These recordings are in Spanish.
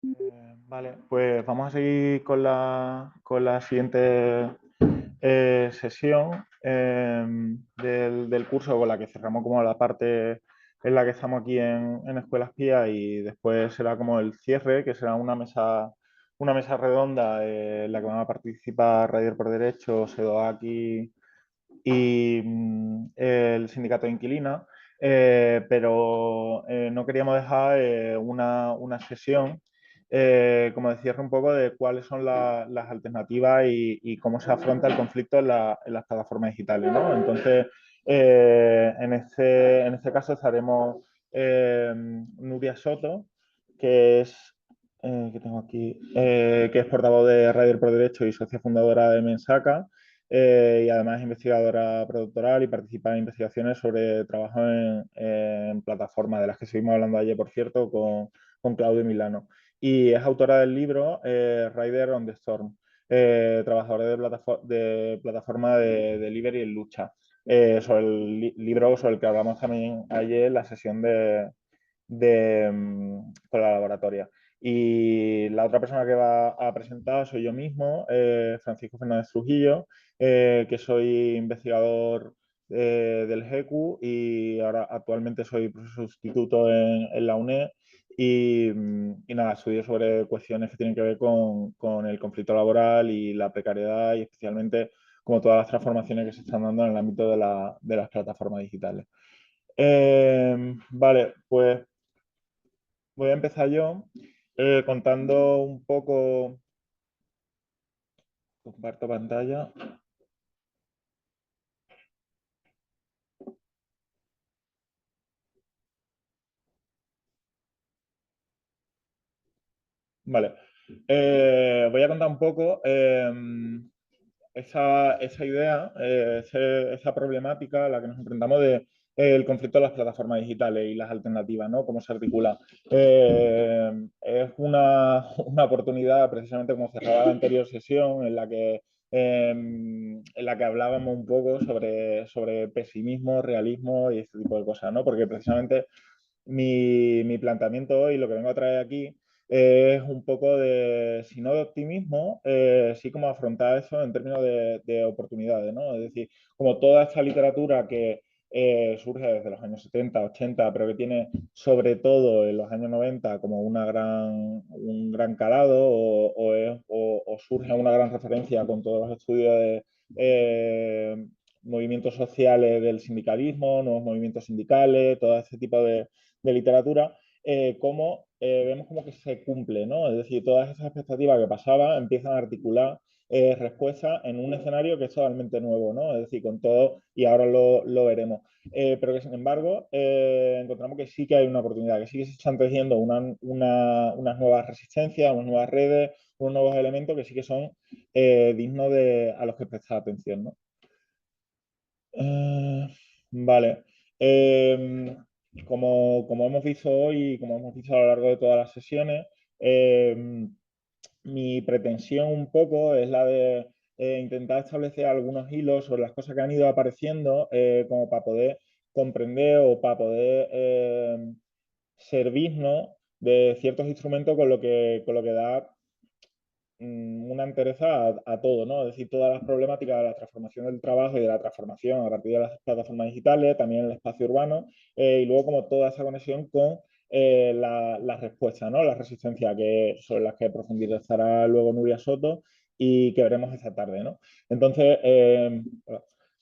Vale, pues vamos a seguir con la siguiente sesión del curso, con la que cerramos como la parte en la que estamos aquí en Escuela Espía, y después será como el cierre, que será una mesa redonda en la que van a participar Raider por Derecho, Sedoaki y el sindicato de inquilinas, pero no queríamos dejar una sesión como de cierre un poco de cuáles son las alternativas y cómo se afronta el conflicto en las plataformas digitales, ¿no? Entonces, en este caso estaremos Nuria Soto, que es, que tengo aquí, que es portavoz de Radio por Derecho y socia fundadora de Mensaca, y además es investigadora productoral y participa en investigaciones sobre trabajo en plataformas, de las que estuvimos hablando ayer, por cierto, con Claudio Milano. Y es autora del libro Rider on the Storm, trabajadores de plataforma de delivery en lucha, sobre el libro sobre el que hablamos también ayer en la sesión con la laboratoria. Y la otra persona que va a presentar soy yo mismo, Francisco Fernández Trujillo, que soy investigador del GECU y ahora actualmente soy profesor sustituto en la UNED. Y nada, estudio sobre cuestiones que tienen que ver con el conflicto laboral y la precariedad, y especialmente como todas las transformaciones que se están dando en el ámbito de las plataformas digitales. Vale, pues voy a empezar yo contando un poco, comparto pantalla. Vale. Voy a contar un poco esa idea, esa problemática a la que nos enfrentamos de el conflicto de las plataformas digitales y las alternativas, ¿no? Cómo se articula. Es una oportunidad, precisamente como cerraba la anterior sesión, en la que hablábamos un poco sobre pesimismo, realismo y este tipo de cosas, ¿no? Porque precisamente mi planteamiento hoy, lo que vengo a traer aquí, es un poco de, si no de optimismo, sí como afrontar eso en términos de oportunidades, ¿no? Es decir, como toda esta literatura que surge desde los años 70, 80, pero que tiene sobre todo en los años 90 como un gran calado, o surge una gran referencia con todos los estudios de movimientos sociales del sindicalismo, nuevos movimientos sindicales, todo ese tipo de literatura, cómo vemos como que se cumple, ¿no? Es decir, todas esas expectativas que pasaban empiezan a articular respuestas en un escenario que es totalmente nuevo, ¿no? Es decir, con todo, y ahora lo veremos. Pero que sin embargo encontramos que sí que hay una oportunidad, que sí que se están tejiendo unas nuevas resistencias, unas nuevas redes, unos nuevos elementos que sí que son dignos a los que prestar atención, ¿no? Eh, vale. Eh, como hemos visto hoy y como hemos visto a lo largo de todas las sesiones, mi pretensión un poco es la de intentar establecer algunos hilos sobre las cosas que han ido apareciendo, como para poder comprender o para poder servirnos de ciertos instrumentos con lo que da una entereza a todo, ¿no? Es decir, todas las problemáticas de la transformación del trabajo y de la transformación a partir de las plataformas digitales, también el espacio urbano, y luego como toda esa conexión con la respuesta, ¿no? La resistencia, sobre las que profundizará luego Nuria Soto y que veremos esta tarde, ¿no? Entonces,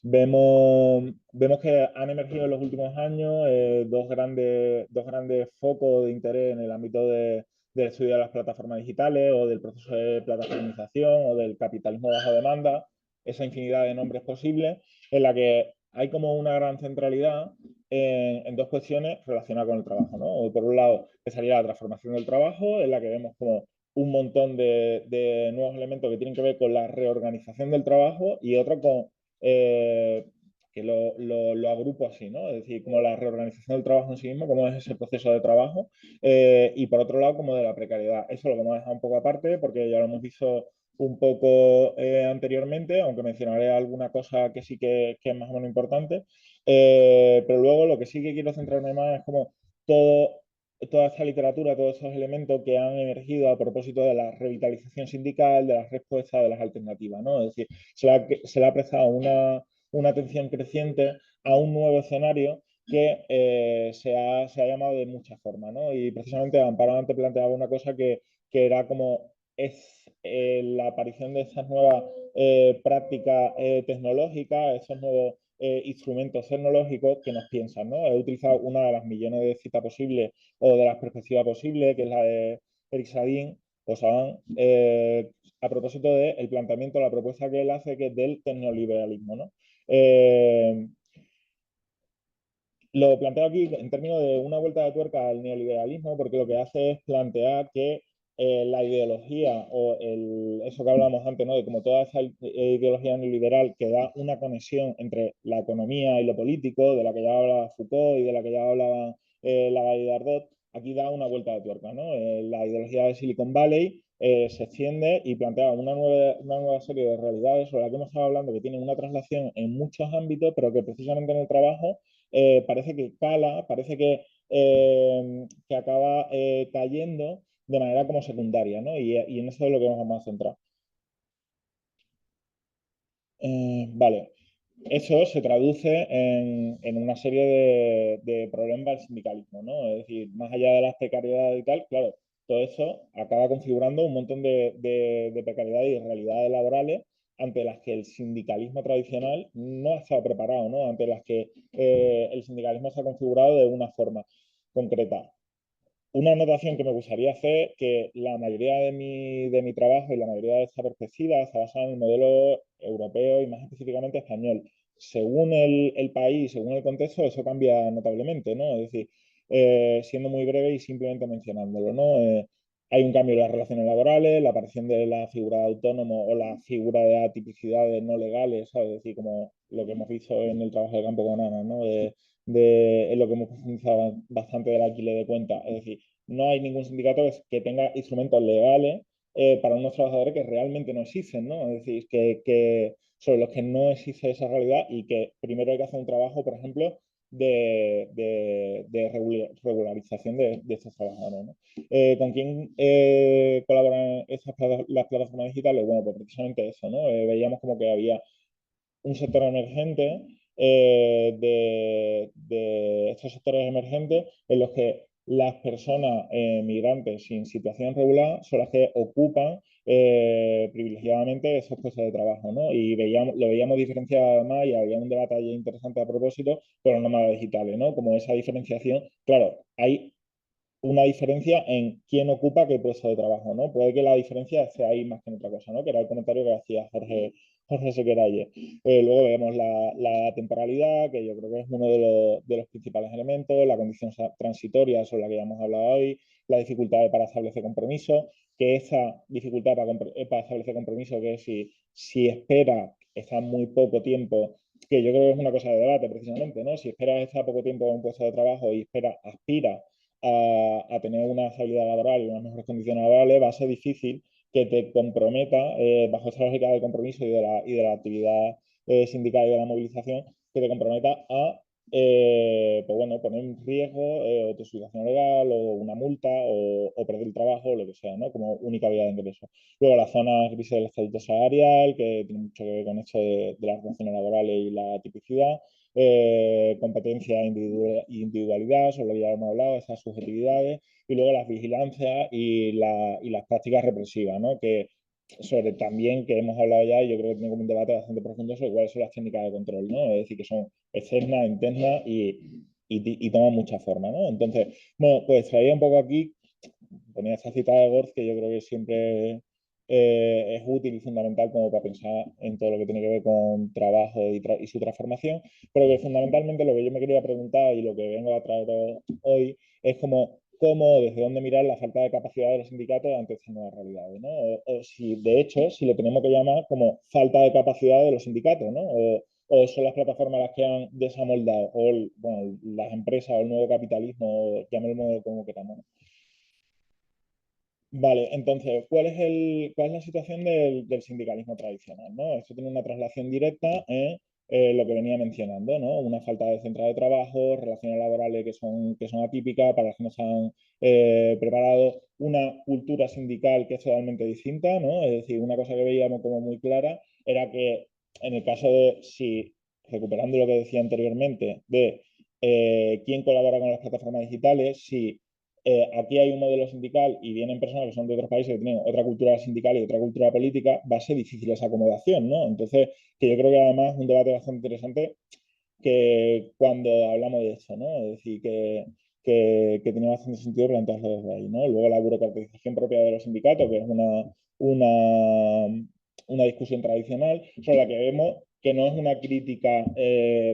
vemos que han emergido en los últimos años dos grandes focos de interés en el ámbito del estudio de las plataformas digitales o del proceso de plataformización o del capitalismo bajo demanda, esa infinidad de nombres posibles, en la que hay como una gran centralidad en dos cuestiones relacionadas con el trabajo, ¿no? Por un lado, que sería la transformación del trabajo, en la que vemos como un montón de nuevos elementos que tienen que ver con la reorganización del trabajo, y otro con eh, que lo agrupo así, ¿no? Es decir, como la reorganización del trabajo en sí mismo, cómo es ese proceso de trabajo, y por otro lado, como de la precariedad. Eso lo vamos a dejar un poco aparte porque ya lo hemos visto un poco anteriormente, aunque mencionaré alguna cosa que sí que es más o menos importante. Pero luego lo que sí que quiero centrarme más es como todo. toda esta literatura, todos esos elementos que han emergido a propósito de la revitalización sindical, de las respuestas, de las alternativas, ¿no? Es decir, se le ha prestado una atención creciente a un nuevo escenario que se ha llamado de muchas formas, ¿no? Y precisamente Amparo antes planteaba una cosa que era como es la aparición de esas nuevas prácticas tecnológicas, esos nuevos instrumentos tecnológicos que nos piensan, ¿no? He utilizado una de las millones de citas posibles o de las perspectivas posibles, que es la de Eric Sadin o Saban, a propósito del planteamiento, la propuesta que él hace, que es del neoliberalismo, ¿no? Lo planteo aquí en términos de una vuelta de tuerca al neoliberalismo, porque lo que hace es plantear que la ideología eso que hablábamos antes, ¿no? De como toda esa ideología neoliberal que da una conexión entre la economía y lo político, de la que ya hablaba Foucault y de la que ya hablaba Lagarde y Dardot, aquí da una vuelta de tuerca, ¿no? La ideología de Silicon Valley se extiende y plantea una nueva serie de realidades sobre las que hemos estado hablando, que tienen una traslación en muchos ámbitos, pero que precisamente en el trabajo parece que cala, parece que acaba cayendo de manera como secundaria, ¿no? Y en eso es lo que nos vamos a centrar. Vale, eso se traduce en una serie de problemas del sindicalismo, ¿no? Es decir, más allá de las precariedades y tal, claro, todo eso acaba configurando un montón de precariedades y realidades laborales ante las que el sindicalismo tradicional no ha estado preparado, ¿no? Ante las que el sindicalismo se ha configurado de una forma concreta. Una anotación que me gustaría hacer, que la mayoría de mi trabajo y la mayoría de esta perspectiva está basada en el modelo europeo y más específicamente español. Según el país, según el contexto, eso cambia notablemente, ¿no? Es decir, siendo muy breve y simplemente mencionándolo, ¿no? Hay un cambio en las relaciones laborales, la aparición de la figura de autónomo o la figura de atipicidades no legales, ¿sabes? Es decir, como lo que hemos visto en el trabajo de campo con Ana, ¿no? En lo que hemos profundizado bastante del alquiler de cuenta. Es decir, no hay ningún sindicato que tenga instrumentos legales para unos trabajadores que realmente no existen, ¿no? Es decir, sobre los que no existe esa realidad y que primero hay que hacer un trabajo, por ejemplo, de regularización de estos trabajadores, ¿no? ¿Con quién colaboran las plataformas digitales? Bueno, pues precisamente eso, ¿no? Veíamos como que había un sector emergente de estos sectores emergentes en los que las personas migrantes sin situación regular son las que ocupan privilegiadamente esos puestos de trabajo, ¿no? Y lo veíamos diferenciado además y había un debate allí interesante a propósito con los nómadas digitales, ¿no? Como esa diferenciación, claro, hay una diferencia en quién ocupa qué puesto de trabajo, ¿no? Puede que la diferencia sea ahí más que en otra cosa, ¿no? Que era el comentario que hacía Jorge Sequeraye. Luego vemos la temporalidad, que yo creo que es uno de los principales elementos, la condición transitoria sobre la que ya hemos hablado hoy, la dificultad para establecer compromiso, que esa dificultad para establecer compromiso, que es si espera, está muy poco tiempo, que yo creo que es una cosa de debate precisamente, ¿no? Si espera estar poco tiempo en un puesto de trabajo y aspira a tener una salida laboral y unas mejores condiciones laborales, va a ser difícil que te comprometa, bajo esa lógica del compromiso y de la actividad sindical y de la movilización, que te comprometa a pues bueno, poner en riesgo o tu situación legal o una multa o perder el trabajo o lo que sea, ¿no? Como única vía de ingreso. Luego la zona gris del estatuto salarial, que tiene mucho que ver con esto de las relaciones laborales y la tipicidad. Competencia e individualidad, sobre lo que ya hemos hablado, esas subjetividades, y luego las vigilancias y las prácticas represivas, ¿no? Que sobre también que hemos hablado ya, y yo creo que tiene como un debate bastante profundo sobre cuáles son las técnicas de control, ¿no? Es decir, que son externas, internas y toman mucha forma, ¿no? Entonces, bueno, pues traía un poco aquí, ponía esa cita de Gorz que yo creo que siempre es útil y fundamental como para pensar en todo lo que tiene que ver con trabajo y su transformación, pero que fundamentalmente lo que yo me quería preguntar y lo que vengo a traer hoy es cómo, desde dónde mirar la falta de capacidad de los sindicatos ante estas nuevas realidades, ¿no? O si, de hecho, si lo tenemos que llamar como falta de capacidad de los sindicatos, ¿no? O son las plataformas las que han desamoldado, o bueno, las empresas o el nuevo capitalismo, llamémoslo como queramos, ¿no? Vale, entonces, ¿cuál es la situación del sindicalismo tradicional, ¿no? Esto tiene una traslación directa lo que venía mencionando, ¿no? Una falta de centro de trabajo, relaciones laborales que son atípicas para las que no se han preparado, una cultura sindical que es totalmente distinta, ¿no? Es decir, una cosa que veíamos como muy clara era que en el caso de, si recuperando lo que decía anteriormente, de quién colabora con las plataformas digitales, si aquí hay un modelo sindical y vienen personas que son de otros países que tienen otra cultura sindical y otra cultura política, va a ser difícil esa acomodación, ¿no? Entonces, que yo creo que además es un debate bastante interesante que cuando hablamos de esto, ¿no? Es decir, que tiene bastante sentido plantearlo desde ahí, ¿no? Luego la burocratización propia de los sindicatos, que es una discusión tradicional, sobre la que vemos que no es una crítica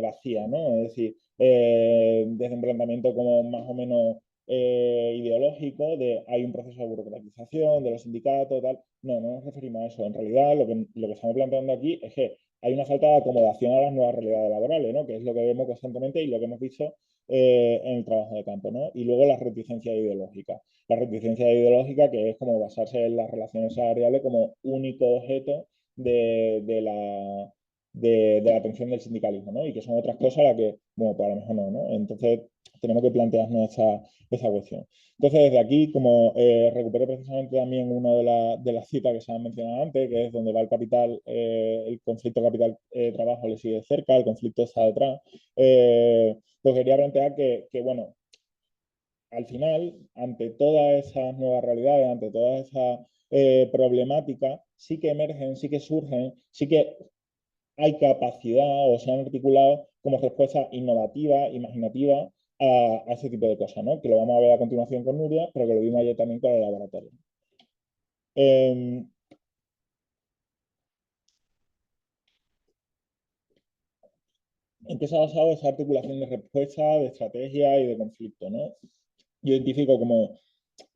vacía, ¿no? Es decir, desde un planteamiento como más o menos ideológico, de hay un proceso de burocratización de los sindicatos, tal. No, no nos referimos a eso. En realidad, lo que estamos planteando aquí es que hay una falta de acomodación a las nuevas realidades laborales, ¿no? Que es lo que vemos constantemente y lo que hemos visto en el trabajo de campo, ¿no? Y luego la reticencia ideológica. La reticencia ideológica, que es como basarse en las relaciones salariales como único objeto de la atención del sindicalismo, ¿no? Y que son otras cosas a las que, bueno, pues a lo mejor no, ¿no? Entonces, tenemos que plantearnos esa cuestión. Entonces, desde aquí, como recuperé precisamente también una de las citas que se han mencionado antes, que es donde va el capital, el conflicto capital-trabajo le sigue de cerca, el conflicto está detrás, pues quería plantear bueno, al final, ante todas esas nuevas realidades, ante todas esas problemáticas, sí que emergen, sí que surgen, sí que hay capacidad o se han articulado como respuesta innovativa, imaginativa a ese tipo de cosas, ¿no? Que lo vamos a ver a continuación con Nuria, pero que lo vimos ayer también con el laboratorio. Eh, ¿En qué se ha basado esa articulación de respuesta, de estrategia y de conflicto, ¿no? Yo identifico como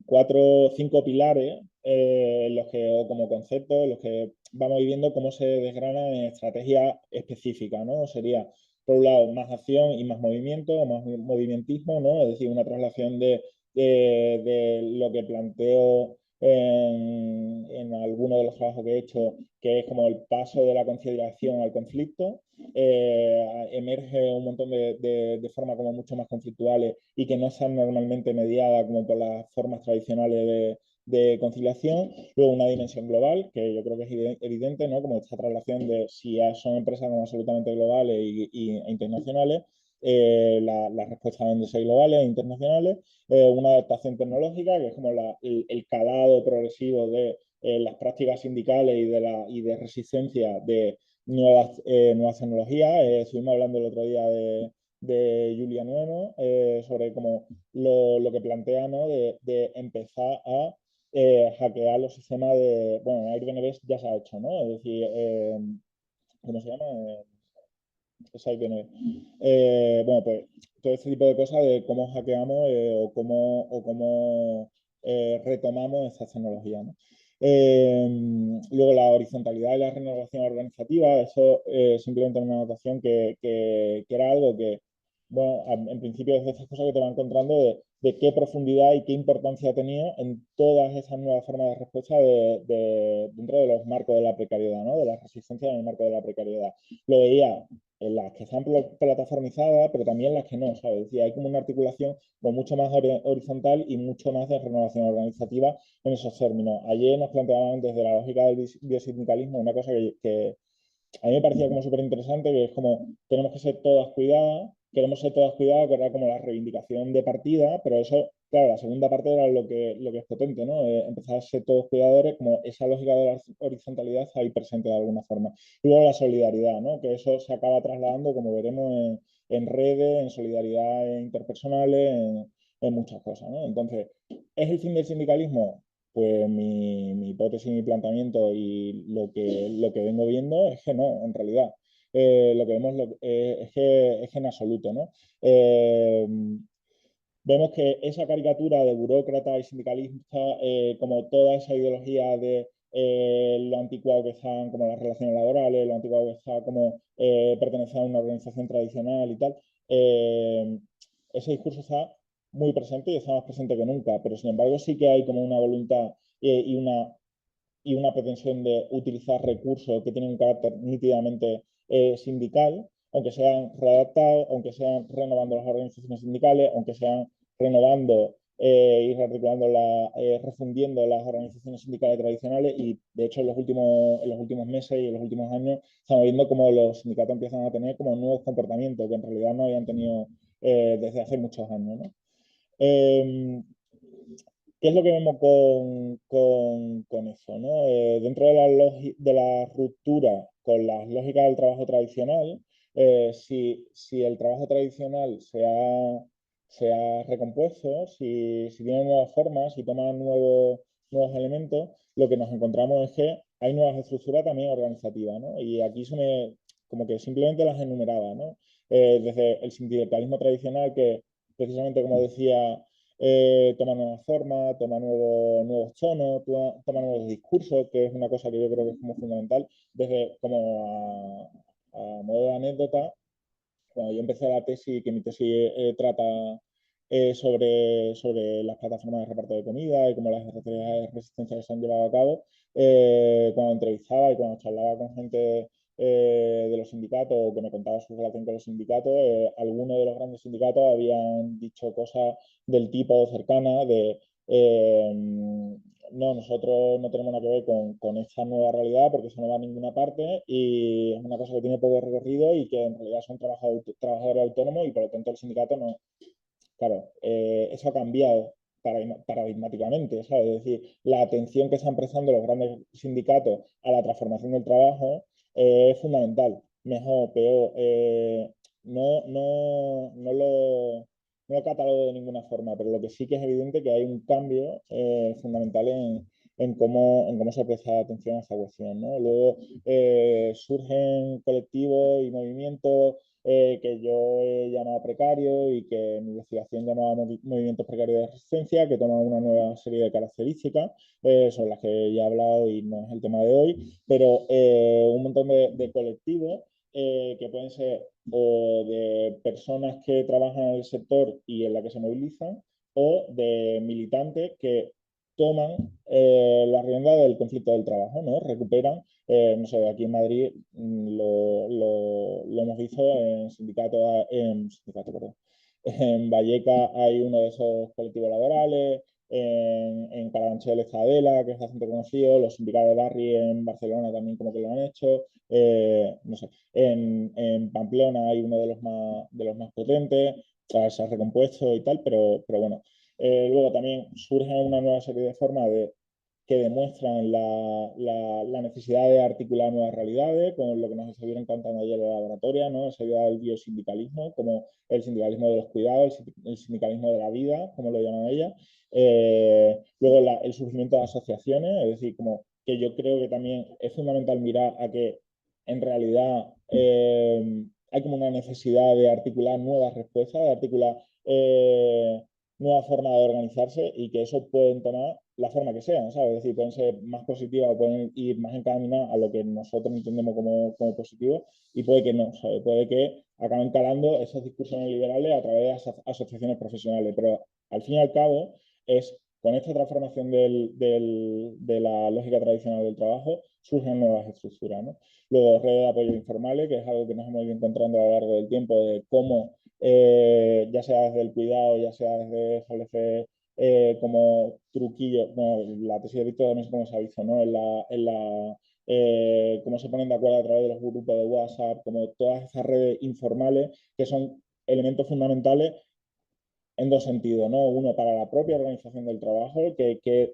cuatro o cinco pilares en los que, o como conceptos, en los que vamos viendo cómo se desgrana en estrategia específica, ¿no? Sería, por un lado, más acción y más movimiento, o más movimentismo, ¿no? Es decir, una traslación de lo que planteo en algunos de los trabajos que he hecho, que es como el paso de la conciliación al conflicto. Emerge un montón de formas como mucho más conflictuales y que no están normalmente mediadas como por las formas tradicionales de conciliación. Luego una dimensión global, que yo creo que es evidente, ¿no? Como esta traslación de si son empresas como absolutamente globales e internacionales, las respuestas deben de ser globales e internacionales. Una adaptación tecnológica, que es como el calado progresivo de las prácticas sindicales y de resistencia de nuevas tecnologías. Estuvimos hablando el otro día de Julia Nueno sobre como lo que plantea, ¿no? De empezar a hackear los sistemas de, bueno, en Airbnb ya se ha hecho, ¿no? Es decir, ¿cómo se llama? Es Airbnb. Bueno, pues todo este tipo de cosas de cómo hackeamos o cómo retomamos estas tecnologías, ¿no? Luego la horizontalidad y la renovación organizativa, eso simplemente una anotación que era algo que, bueno, en principio es de estas cosas que te va encontrando de qué profundidad y qué importancia ha tenido en todas esas nuevas formas de respuesta dentro de los marcos de la precariedad, ¿no? De la resistencia en el marco de la precariedad. Lo veía en las que están plataformizadas, pero también las que no, ¿sabes? Es decir, hay como una articulación con mucho más horizontal y mucho más de renovación organizativa en esos términos. Ayer nos planteaban desde la lógica del biosindicalismo una cosa que a mí me parecía como súper interesante, que es como tenemos que ser todas cuidadas, queremos ser todas cuidadas, que era como la reivindicación de partida, pero eso, claro, la segunda parte era lo que es potente, ¿no? Empezar a ser todos cuidadores, como esa lógica de la horizontalidad está ahí presente de alguna forma. Y luego la solidaridad, ¿no? Que eso se acaba trasladando, como veremos, en redes, en solidaridad interpersonales, en muchas cosas, ¿no? Entonces, ¿es el fin del sindicalismo? Pues mi hipótesis, mi planteamiento y lo que vengo viendo es que no, en realidad. Lo que vemos es que en absoluto, ¿no? Vemos que esa caricatura de burócrata y sindicalista, como toda esa ideología de lo anticuado que están como las relaciones laborales, lo anticuado que está como pertenecer a una organización tradicional y tal, ese discurso está muy presente y está más presente que nunca, pero sin embargo sí que hay como una voluntad y una pretensión de utilizar recursos que tienen un carácter nítidamente sindical, aunque sean readaptados, aunque sean renovando las organizaciones sindicales, aunque sean renovando y refundiendo las organizaciones sindicales tradicionales. Y de hecho en los últimos meses y en los últimos años estamos viendo cómo los sindicatos empiezan a tener como nuevos comportamientos que en realidad no habían tenido desde hace muchos años, ¿no? ¿Qué es lo que vemos con eso, ¿no? Dentro de la ruptura con las lógicas del trabajo tradicional, si el trabajo tradicional se ha recompuesto, si tiene nuevas formas, si toma nuevos elementos, lo que nos encontramos es que hay nuevas estructuras también organizativas, ¿no? Y aquí como que simplemente las enumeraba, ¿no? Desde el sindicalismo tradicional que, precisamente como decía, toma nuevas formas, toma nuevos tonos, toma nuevos discursos, que es una cosa que yo creo que es como fundamental. Desde como a modo de anécdota, cuando yo empecé la tesis, que mi tesis trata sobre las plataformas de reparto de comida y cómo las estrategias de resistencia que se han llevado a cabo, cuando entrevistaba y cuando charlaba con gente de los sindicatos o que me contaba su relación con los sindicatos, algunos de los grandes sindicatos habían dicho cosas del tipo cercana de no, nosotros no tenemos nada que ver con esta nueva realidad porque eso no va a ninguna parte y es una cosa que tiene poco recorrido y que en realidad son trabajadores autónomos y por lo tanto el sindicato no. Claro, eso ha cambiado paradigmáticamente, ¿sabes? Es decir, la atención que están prestando los grandes sindicatos a la transformación del trabajo es fundamental. Mejor, peor, no lo catalogo de ninguna forma, pero lo que sí que es evidente que hay un cambio fundamental en cómo se presta atención a esta cuestión, ¿no? Luego surgen colectivos y movimientos que yo he llamado precario y que en mi investigación llamaba movimientos precarios de resistencia, que toman una nueva serie de características sobre las que ya he hablado y no es el tema de hoy, pero un montón de colectivos que pueden ser o de personas que trabajan en el sector y en la que se movilizan, o de militantes que toman la rienda del conflicto del trabajo, ¿no? Recuperan, no sé, aquí en Madrid lo hemos visto perdón. En Valleca hay uno de esos colectivos laborales, en Carabanchel está Adela, que es bastante conocido, los sindicatos de Barri en Barcelona también como que lo han hecho, no sé, en Pamplona hay uno de los más potentes, se ha recompuesto y tal, pero bueno. Luego también surge una nueva serie de formas que demuestran la necesidad de articular nuevas realidades, con lo que nos estuvieron contando ayer en la laboratoria, ¿no? Esa idea del biosindicalismo, como el sindicalismo de los cuidados, el sindicalismo de la vida, como lo llaman ellas. Luego el surgimiento de asociaciones, es decir, como que yo creo que también es fundamental mirar a que en realidad hay como una necesidad de articular nuevas respuestas, de articular nuevas formas de organizarse y que eso pueden tomar la forma que sean, ¿sabes? Es decir, pueden ser más positivas o pueden ir más encaminadas a lo que nosotros entendemos como positivo y puede que no, ¿sabes? Puede que acaben calando esos discursos neoliberales a través de asociaciones profesionales, pero al fin y al cabo es con esta transformación de la lógica tradicional del trabajo surgen nuevas estructuras, ¿no? Luego, redes de apoyo informales, que es algo que nos hemos ido encontrando a lo largo del tiempo, de cómo, ya sea desde el cuidado, ya sea desde establecer como truquillos, bueno, la tesis de Víctor también es como se ha visto, ¿no? Cómo se ponen de acuerdo a través de los grupos de WhatsApp, como todas esas redes informales que son elementos fundamentales en dos sentidos, ¿no? Uno, para la propia organización del trabajo, que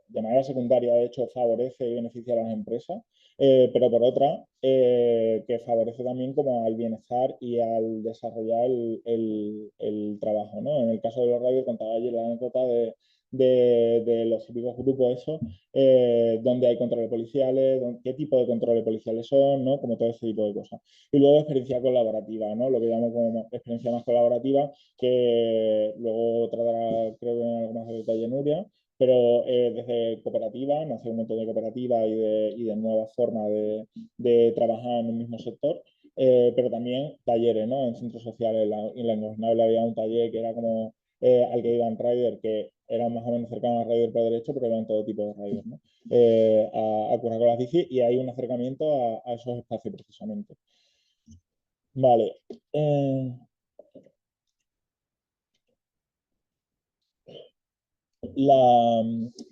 de manera secundaria, de hecho, favorece y beneficia a las empresas, pero por otra, que favorece también como al bienestar y al desarrollar el trabajo, ¿no? En el caso de los radios, contaba ayer la anécdota de los típicos grupos esos, donde hay controles policiales, qué tipo de controles policiales son, ¿no? Como todo ese tipo de cosas. Y luego experiencia colaborativa, ¿no? Lo que llamo como experiencia más colaborativa, que luego tratará, creo que en algo más de detalle Nuria, pero desde cooperativas, nace un montón de cooperativas y de nuevas formas de trabajar en un mismo sector, pero también talleres, ¿no? En centros sociales, en la Ingobernables había un taller que era como al que iban riders, que eran más o menos cercanos a riders por derecho, pero eran todo tipo de riders, ¿no? A currar con las bici y hay un acercamiento a esos espacios precisamente. Vale. Eh, la,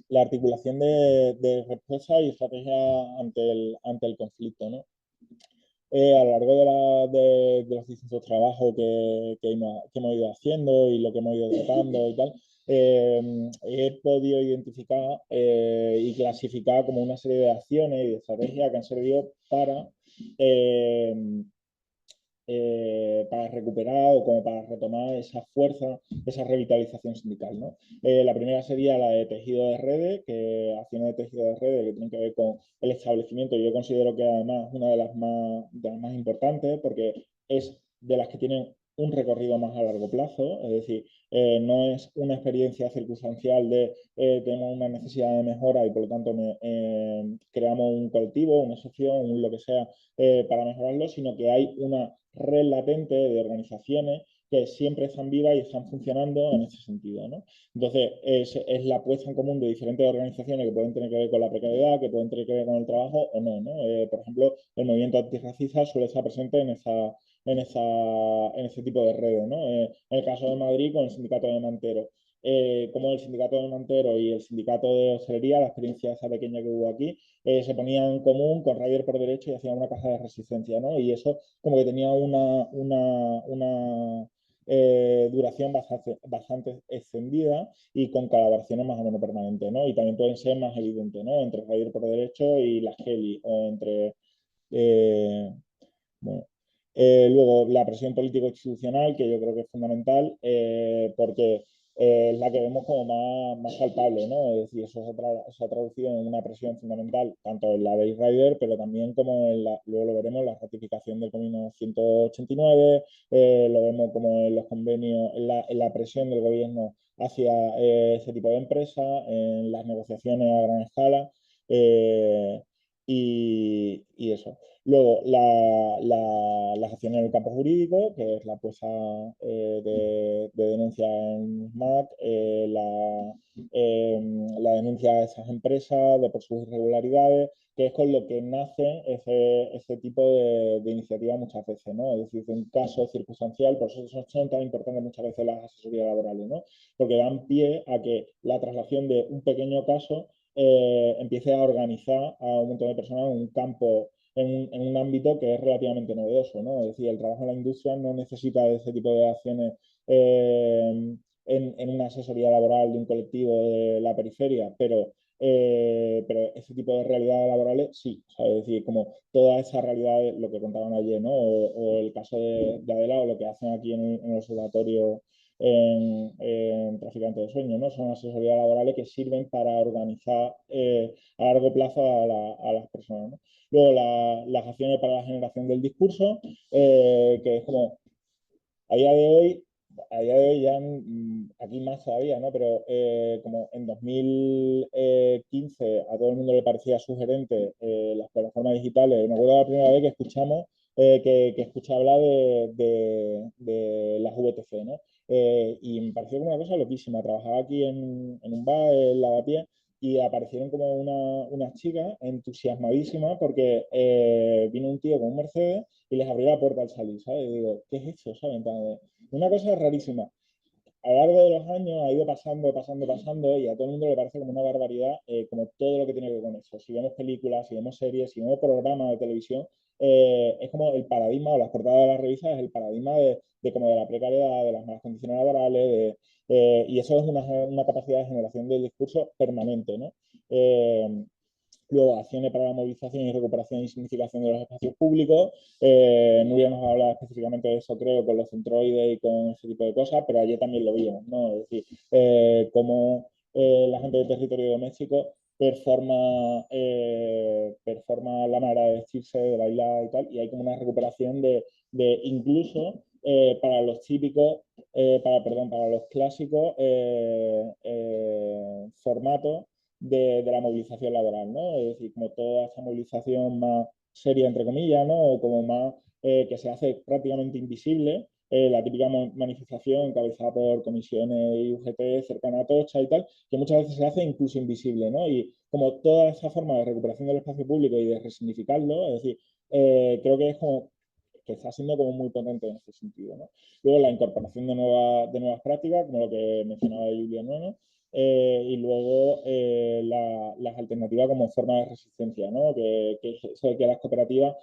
la articulación de respuesta y estrategia ante el conflicto, ¿no? A lo largo de los distintos trabajos que hemos ido haciendo y lo que hemos ido tratando y tal, he podido identificar y clasificar como una serie de acciones y de estrategias que han servido eh, para recuperar o como para retomar esa fuerza, esa revitalización sindical, ¿no? La primera sería la de tejido de redes, que acciones de tejido de redes que tienen que ver con el establecimiento. Yo considero que además una de las más importantes porque es de las que tienen un recorrido más a largo plazo, es decir, no es una experiencia circunstancial de tenemos una necesidad de mejora y por lo tanto creamos un colectivo, una asociación, un lo que sea para mejorarlo, sino que hay una red latente de organizaciones que siempre están vivas y están funcionando en ese sentido, ¿no? Entonces, es la puesta en común de diferentes organizaciones que pueden tener que ver con la precariedad, que pueden tener que ver con el trabajo o no, ¿no? Por ejemplo, el movimiento antirracista suele estar presente en ese tipo de redes, ¿no? En el caso de Madrid, con el sindicato de Mantero. Como el sindicato de Mantero y el sindicato de hostelería, la experiencia esa pequeña que hubo aquí, se ponían en común con Ryder por derecho y hacían una caja de resistencia, ¿no? Y eso como que tenía una duración bastante extendida y con colaboraciones más o menos permanentes, ¿no? Y también pueden ser más evidentes, ¿no? Entre Ryder por derecho y la Geli, o entre eh, bueno, luego, la presión político-institucional, que yo creo que es fundamental, porque es la que vemos como más palpable, ¿no? Es decir, eso se ha traducido en una presión fundamental, tanto en la de Rider, pero también como luego lo veremos, la ratificación del convenio 189, lo vemos como en los convenios, en la presión del gobierno hacia ese tipo de empresas, en las negociaciones a gran escala, y eso. Luego, las acciones en el campo jurídico, que es la puesta de denuncia en SMAC, eh, la denuncia de esas empresas por sus irregularidades, que es con lo que nace ese tipo de iniciativa muchas veces, ¿no? Es decir, un caso circunstancial, por eso son tan importantes muchas veces las asesorías laborales, ¿no? Porque dan pie a que la traslación de un pequeño caso empiece a organizar a un montón de personas en un campo en un ámbito que es relativamente novedoso, ¿no? Es decir, el trabajo en la industria no necesita de ese tipo de acciones en una asesoría laboral de un colectivo de la periferia, pero ese tipo de realidades laborales sí, ¿sabes? Es decir, como toda esa realidad, lo que contaban ayer, ¿no? O el caso de Adela o lo que hacen aquí en el observatorio en Traficantes de Sueños, ¿no? Son asesorías laborales que sirven para organizar a largo plazo a las personas, ¿no? Luego las acciones para la generación del discurso, que es como a día de hoy, a día de hoy ya aquí más todavía, ¿no? Pero como en 2015 a todo el mundo le parecía sugerente las plataformas digitales, me acuerdo la primera vez que escuchamos, que escuché hablar de las VTC, ¿no? Y me pareció como una cosa loquísima. Trabajaba aquí en un bar, en Lavapiés, y aparecieron como unas chicas entusiasmadísimas porque vino un tío con un Mercedes y les abrió la puerta al salir, ¿sabes? Y digo, ¿qué es esto? ¿Sabes? Una cosa rarísima. A lo largo de los años ha ido pasando y a todo el mundo le parece como una barbaridad, como todo lo que tiene que ver con eso. Si vemos películas, si vemos series, si vemos programas de televisión, es como el paradigma, o las portadas de las revistas, es el paradigma de como de la precariedad, de las malas condiciones laborales, y eso es una capacidad de generación del discurso permanente, ¿no? Luego, acciones para la movilización y recuperación y significación de los espacios públicos. Nuria nos ha hablado específicamente de eso, creo, con los centroides y con ese tipo de cosas, pero ayer también lo vimos, ¿no? Es decir, cómo la gente del territorio doméstico performa la manera de vestirse, de bailar y tal, y hay como una recuperación de incluso para los típicos, para los clásicos formatos de la movilización laboral, ¿no? Es decir, como toda esa movilización más seria, entre comillas, ¿no? O como más que se hace prácticamente invisible, la típica manifestación encabezada por comisiones y UGT cercana a Tocha y tal, que muchas veces se hace incluso invisible, ¿no? Y como toda esa forma de recuperación del espacio público y de resignificarlo, es decir, creo que es como que está siendo como muy potente en ese sentido, ¿no? Luego la incorporación de nuevas prácticas, como lo que mencionaba Julia Nueno, y luego las alternativas como forma de resistencia, ¿no? Que eso de que las cooperativas,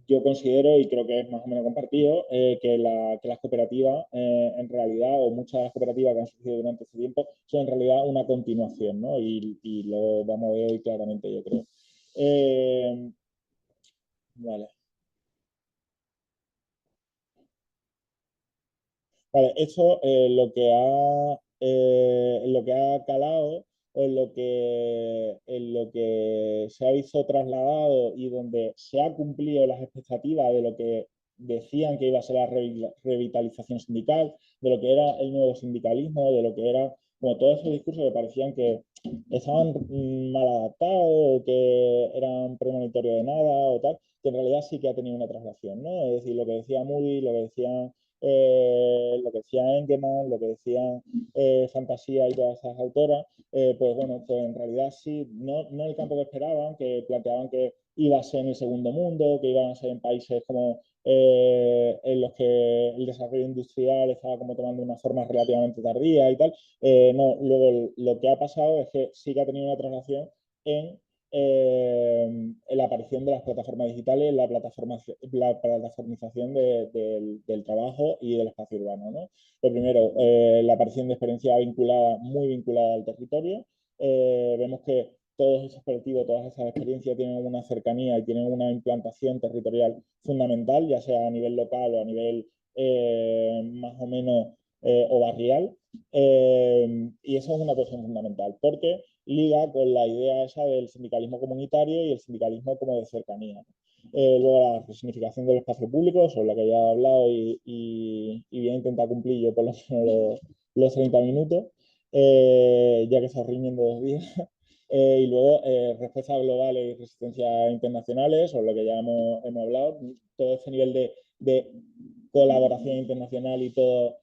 yo considero, y creo que es más o menos compartido, que las cooperativas, en realidad, o muchas de las cooperativas que han surgido durante este tiempo, son en realidad una continuación, ¿no? Y lo vamos a ver hoy claramente, yo creo. Vale. Vale, eso lo que ha calado o en lo que se ha visto trasladado y donde se ha cumplido las expectativas de lo que decían que iba a ser la revitalización sindical, de lo que era el nuevo sindicalismo, de lo que era, como todos esos discursos que parecían que estaban mal adaptados o que eran premonitorios de nada o tal, que en realidad sí que ha tenido una traslación, ¿no? Es decir, lo que decía Moody, lo que decía Engelman, lo que decían Fantasía y todas esas autoras, pues bueno, pues en realidad sí, no el campo que esperaban, que planteaban que iba a ser en el segundo mundo, que iban a ser en países como en los que el desarrollo industrial estaba como tomando una forma relativamente tardía y tal. No, luego lo que ha pasado es que sí que ha tenido una traslación en en la aparición de las plataformas digitales, la plataformización del trabajo y del espacio urbano, ¿no? Lo primero, la aparición de experiencia muy vinculada al territorio. Vemos que todos esos colectivos, todas esas experiencias tienen una cercanía y tienen una implantación territorial fundamental, ya sea a nivel local o a nivel más o menos o barrial. Y eso es una cuestión fundamental, porque liga con la idea esa del sindicalismo comunitario y el sindicalismo como de cercanía. Luego la resignificación del espacio público, sobre la que ya he hablado y voy a intentar cumplir yo por lo menos los 30 minutos, ya que se riñen 2 días. Y luego respuestas globales y resistencias internacionales, sobre lo que ya hemos hablado, todo ese nivel de colaboración internacional y todas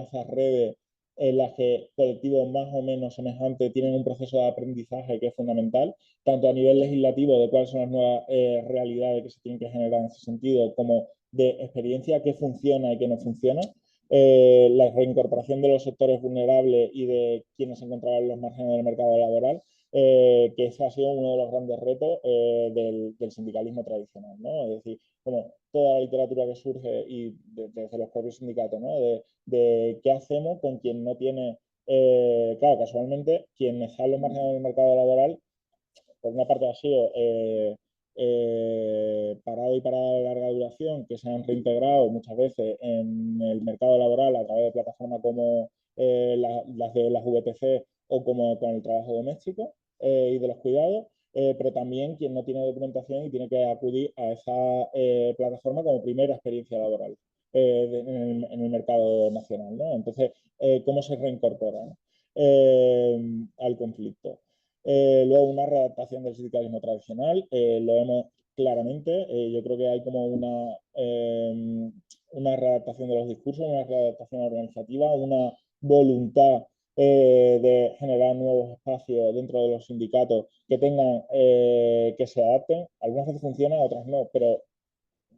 esas redes en las que colectivos más o menos semejantes tienen un proceso de aprendizaje que es fundamental, tanto a nivel legislativo de cuáles son las nuevas realidades que se tienen que generar en ese sentido, como de experiencia que funciona y que no funciona. La reincorporación de los sectores vulnerables y de quienes se encontraban en los márgenes del mercado laboral, que ese ha sido uno de los grandes retos del sindicalismo tradicional, ¿no? Es decir, como toda la literatura que surge y desde los propios sindicatos, ¿no? De qué hacemos con quien no tiene, claro, casualmente, quien está en los márgenes del mercado laboral, por una parte ha sido parado y parada de larga duración, que se han reintegrado muchas veces en el mercado laboral a través de plataformas como las de las VTC o como con el trabajo doméstico y de los cuidados, pero también quien no tiene documentación y tiene que acudir a esa plataforma como primera experiencia laboral en el mercado nacional, ¿no? Entonces, ¿cómo se reincorpora, ¿no? Al conflicto? Luego, una readaptación del sindicalismo tradicional, lo vemos claramente. Yo creo que hay como una readaptación de los discursos, una readaptación organizativa, una voluntad de generar nuevos espacios dentro de los sindicatos que tengan, que se adapten. Algunas veces funcionan, otras no, pero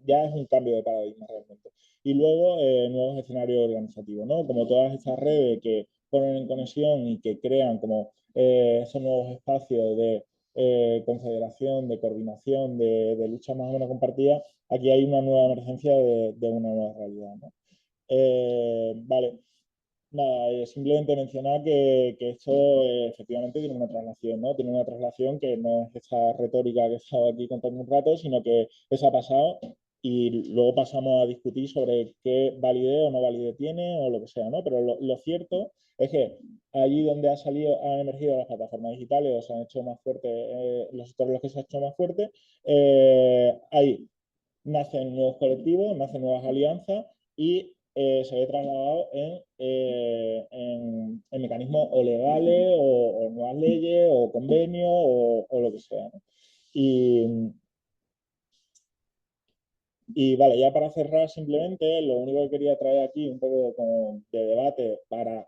ya es un cambio de paradigma realmente. Y luego nuevos escenarios organizativos, ¿no? Como todas estas redes que ponen en conexión y que crean como esos nuevos espacios de confederación, de coordinación, de lucha más o menos compartida, aquí hay una nueva emergencia de una nueva realidad, ¿no? Vale, nada, simplemente mencionar que esto efectivamente tiene una traslación, ¿no? Tiene una traslación que no es esa retórica que he estado aquí contando un rato, sino que eso ha pasado y luego pasamos a discutir sobre qué validez o no validez tiene o lo que sea, ¿no? Pero lo cierto es que allí donde han emergido las plataformas digitales o se han hecho más fuertes, los sectores en los que se ha hecho más fuerte, ahí nacen nuevos colectivos, nacen nuevas alianzas y se ve trasladado en mecanismos o legales o nuevas leyes o convenios o lo que sea, ¿no? Y, y vale, ya para cerrar simplemente, lo único que quería traer aquí un poco como de debate para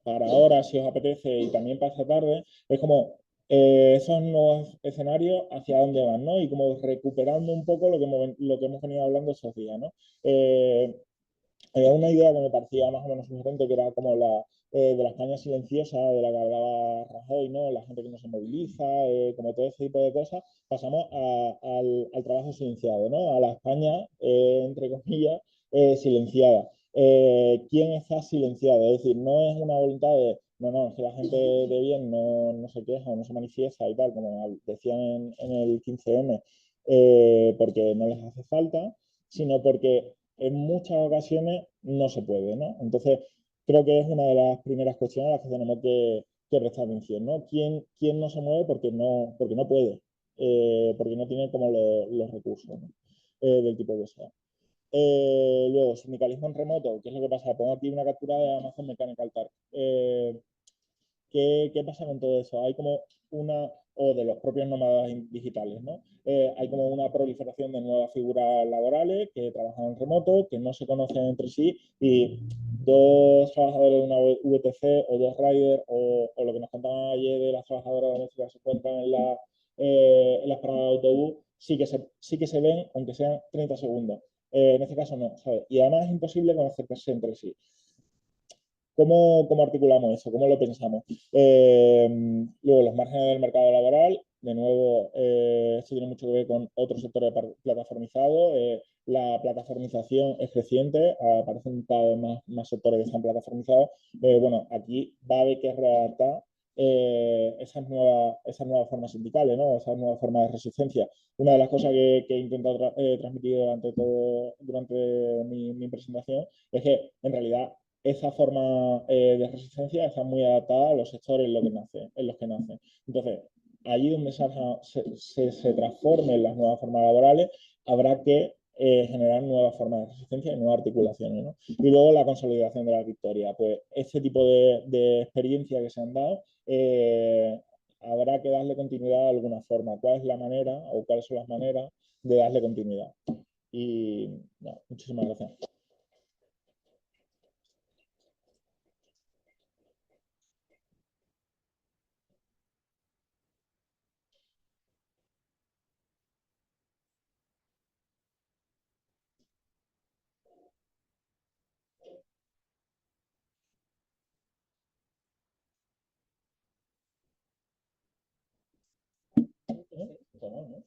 ahora, si os apetece, y también para esta tarde, es como esos nuevos escenarios hacia dónde van, ¿no? Y como recuperando un poco lo que hemos venido hablando esos días, ¿no? Había una idea que me parecía más o menos sugerente, que era como de la España silenciosa, de la que hablaba Rajoy, ¿no? La gente que no se moviliza, como todo ese tipo de cosas, pasamos al trabajo silenciado, ¿no? A la España, entre comillas, silenciada. ¿Quién está silenciado? Es decir, no es una voluntad de, no, no, es que la gente de bien no se queja o no se manifiesta y tal, como decían en el 15M, porque no les hace falta, sino porque en muchas ocasiones no se puede, ¿no? Entonces, creo que es una de las primeras cuestiones a las que tenemos que prestar atención, ¿no? ¿Quién no se mueve porque no puede? Porque no tiene como los recursos, ¿no? Del tipo que sea. Luego, sindicalismo en remoto, ¿qué es lo que pasa? Pongo aquí una captura de Amazon Mechanical Turk. ¿Qué pasa con todo eso? Hay como o de los propios nómadas digitales, ¿no? Hay como una proliferación de nuevas figuras laborales que trabajan en remoto, que no se conocen entre sí y dos trabajadores de una VTC o dos riders o lo que nos contaban ayer de las trabajadoras domésticas que se encuentran en las paradas de autobús, sí que se ven, aunque sean 30 segundos. En este caso no, ¿sabes? Y además es imposible conocerse entre sí. ¿Cómo articulamos eso? ¿Cómo lo pensamos? Luego, los márgenes del mercado laboral. De nuevo, esto tiene mucho que ver con otro sector plataformizado. La plataformización es creciente, aparecen cada vez más sectores que están plataformizados. Bueno, aquí va a haber que readaptar esas nuevas formas sindicales, ¿no? Esas nuevas formas de resistencia. Una de las cosas que he intentado transmitir durante mi presentación es que en realidad esa forma de resistencia está muy adaptada a los sectores en los que nace. Entonces, allí donde se transformen las nuevas formas laborales, habrá que generar nuevas formas de resistencia y nuevas articulaciones, ¿no? Y luego la consolidación de la victoria. Pues este tipo de experiencia que se han dado, habrá que darle continuidad de alguna forma. ¿Cuál es la manera o cuáles son las maneras de darle continuidad? Y no, muchísimas gracias. Bueno, ¿no?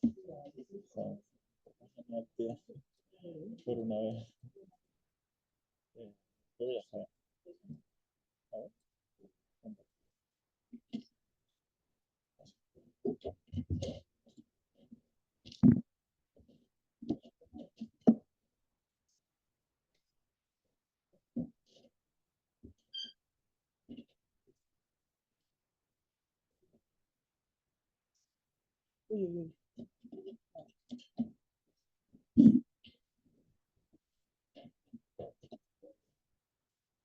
Por una vez. Yo ya sabes. A ver. Uy, uy, uy.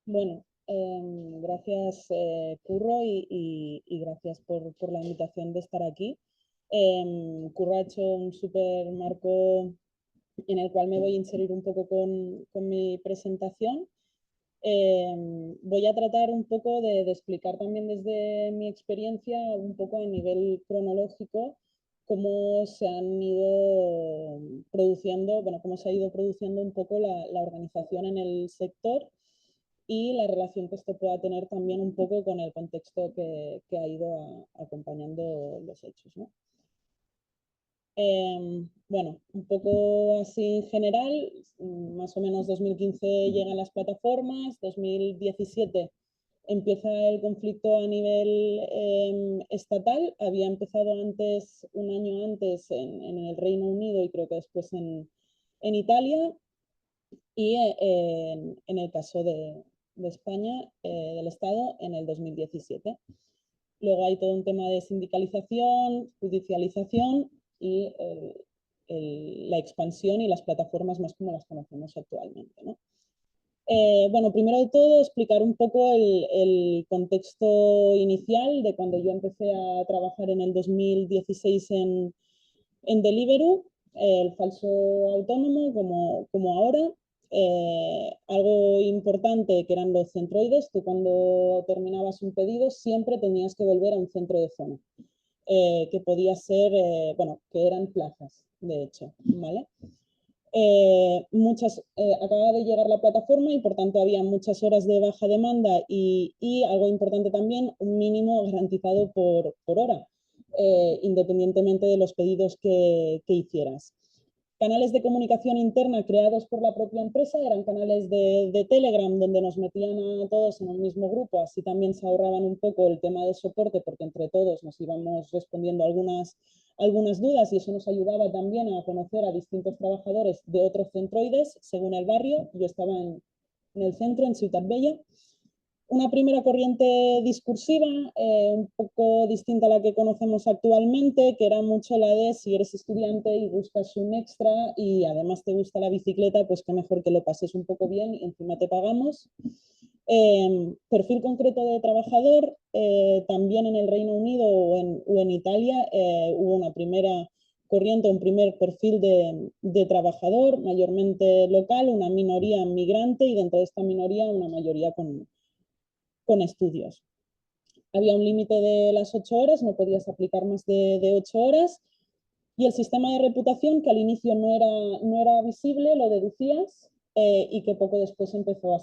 Bueno, gracias Curro y gracias por la invitación de estar aquí. Curro ha hecho un súper marco en el cual me voy a inserir un poco con mi presentación. Voy a tratar un poco de explicar también desde mi experiencia, un poco a nivel cronológico, cómo se han ido produciendo, bueno, cómo se ha ido produciendo un poco la organización en el sector y la relación que esto pueda tener también un poco con el contexto que ha ido acompañando los hechos, ¿no? Bueno, un poco así en general, más o menos 2015 llegan las plataformas, 2017 empieza el conflicto a nivel estatal, había empezado antes, un año antes en el Reino Unido y creo que después en Italia y en el caso de España, del Estado, en el 2017. Luego hay todo un tema de sindicalización, judicialización y la expansión y las plataformas más como las conocemos actualmente, ¿no? Bueno, primero de todo, explicar un poco el contexto inicial de cuando yo empecé a trabajar en el 2016 en Deliveroo, el falso autónomo, como ahora. Algo importante que eran los centroides, tú cuando terminabas un pedido siempre tenías que volver a un centro de zona. que podía ser, bueno, que eran plazas, de hecho, ¿vale? Acababa de llegar la plataforma y por tanto había muchas horas de baja demanda y algo importante también, un mínimo garantizado por hora, independientemente de los pedidos que hicieras. Canales de comunicación interna creados por la propia empresa, eran canales de Telegram donde nos metían a todos en un mismo grupo, así también se ahorraban un poco el tema de soporte porque entre todos nos íbamos respondiendo algunas dudas y eso nos ayudaba también a conocer a distintos trabajadores de otros centroides según el barrio. Yo estaba en el centro, en Ciutat Bella. Una primera corriente discursiva, un poco distinta a la que conocemos actualmente, que era mucho la de si eres estudiante y buscas un extra y además te gusta la bicicleta, pues qué mejor que lo pases un poco bien y encima te pagamos. Perfil concreto de trabajador, también en el Reino Unido o en Italia hubo una primera corriente, un primer perfil de trabajador, mayormente local, una minoría migrante y dentro de esta minoría una mayoría con estudios. Había un límite de las 8 horas, no podías aplicar más de 8 horas y el sistema de reputación que al inicio no era visible, lo deducías y que poco después empezó a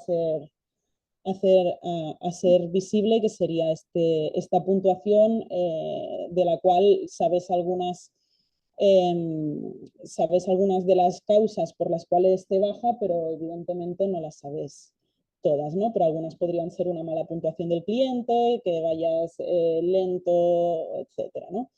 ser visible, que sería esta puntuación de la cual sabes algunas de las causas por las cuales te baja, pero evidentemente no las sabes todas, ¿no? Pero algunas podrían ser una mala puntuación del cliente, que vayas lento, etcétera, ¿no?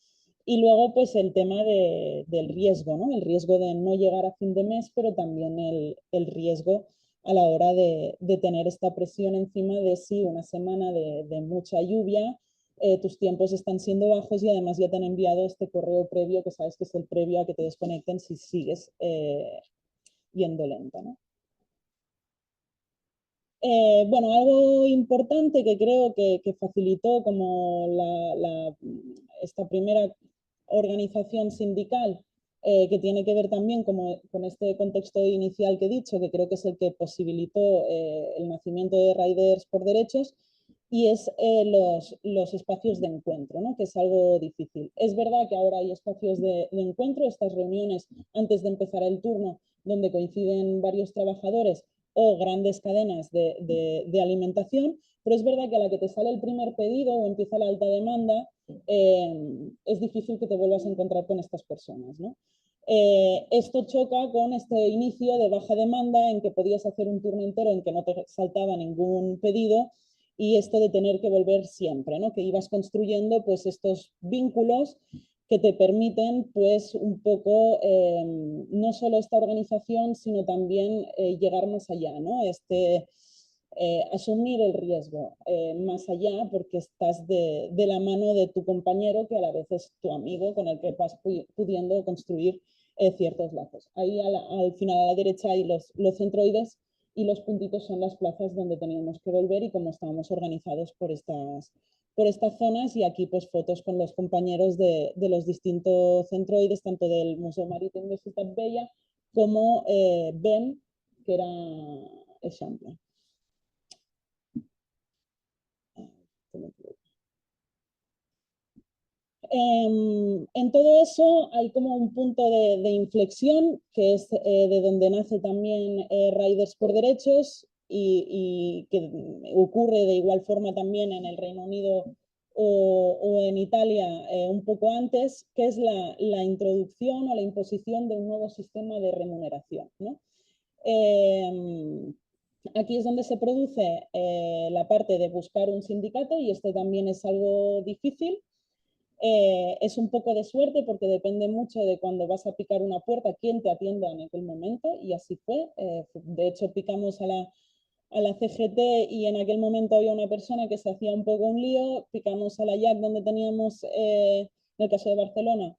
Y luego, pues el tema del riesgo, ¿no? El riesgo de no llegar a fin de mes, pero también el riesgo a la hora de tener esta presión encima de si una semana de mucha lluvia, tus tiempos están siendo bajos y además ya te han enviado este correo previo, que sabes que es el previo a que te desconecten si sigues yendo lenta, ¿no? Bueno, algo importante que creo que facilitó como esta primera organización sindical, que tiene que ver también con este contexto inicial que he dicho, que creo que es el que posibilitó el nacimiento de Riders por Derechos, y es los espacios de encuentro, ¿no? Que es algo difícil. Es verdad que ahora hay espacios de encuentro, estas reuniones antes de empezar el turno, donde coinciden varios trabajadores o grandes cadenas de alimentación, pero es verdad que a la que te sale el primer pedido o empieza la alta demanda, es difícil que te vuelvas a encontrar con estas personas, ¿no? Esto choca con este inicio de baja demanda en que podías hacer un turno entero en que no te saltaba ningún pedido y esto de tener que volver siempre, ¿no? Que ibas construyendo pues estos vínculos que te permiten pues un poco no solo esta organización sino también llegar más allá, ¿no? Asumir el riesgo más allá porque estás de la mano de tu compañero que a la vez es tu amigo con el que vas pudiendo construir ciertos lazos. Ahí al final a la derecha hay los centroides y los puntitos son las plazas donde teníamos que volver y cómo estábamos organizados por estas zonas y aquí pues fotos con los compañeros de los distintos centroides, tanto del Museo Marítimo de Ciutat Bella como BEM, que era Eixample. En todo eso hay como un punto de inflexión que es de donde nace también Riders por Derechos y que ocurre de igual forma también en el Reino Unido o en Italia un poco antes, que es la introducción o la imposición de un nuevo sistema de remuneración, ¿no? Aquí es donde se produce la parte de buscar un sindicato y esto también es algo difícil. Es un poco de suerte porque depende mucho de cuando vas a picar una puerta, quién te atienda en aquel momento y así fue. De hecho, picamos a la CGT y en aquel momento había una persona que se hacía un poco un lío, picamos a la JAC donde teníamos, en el caso de Barcelona,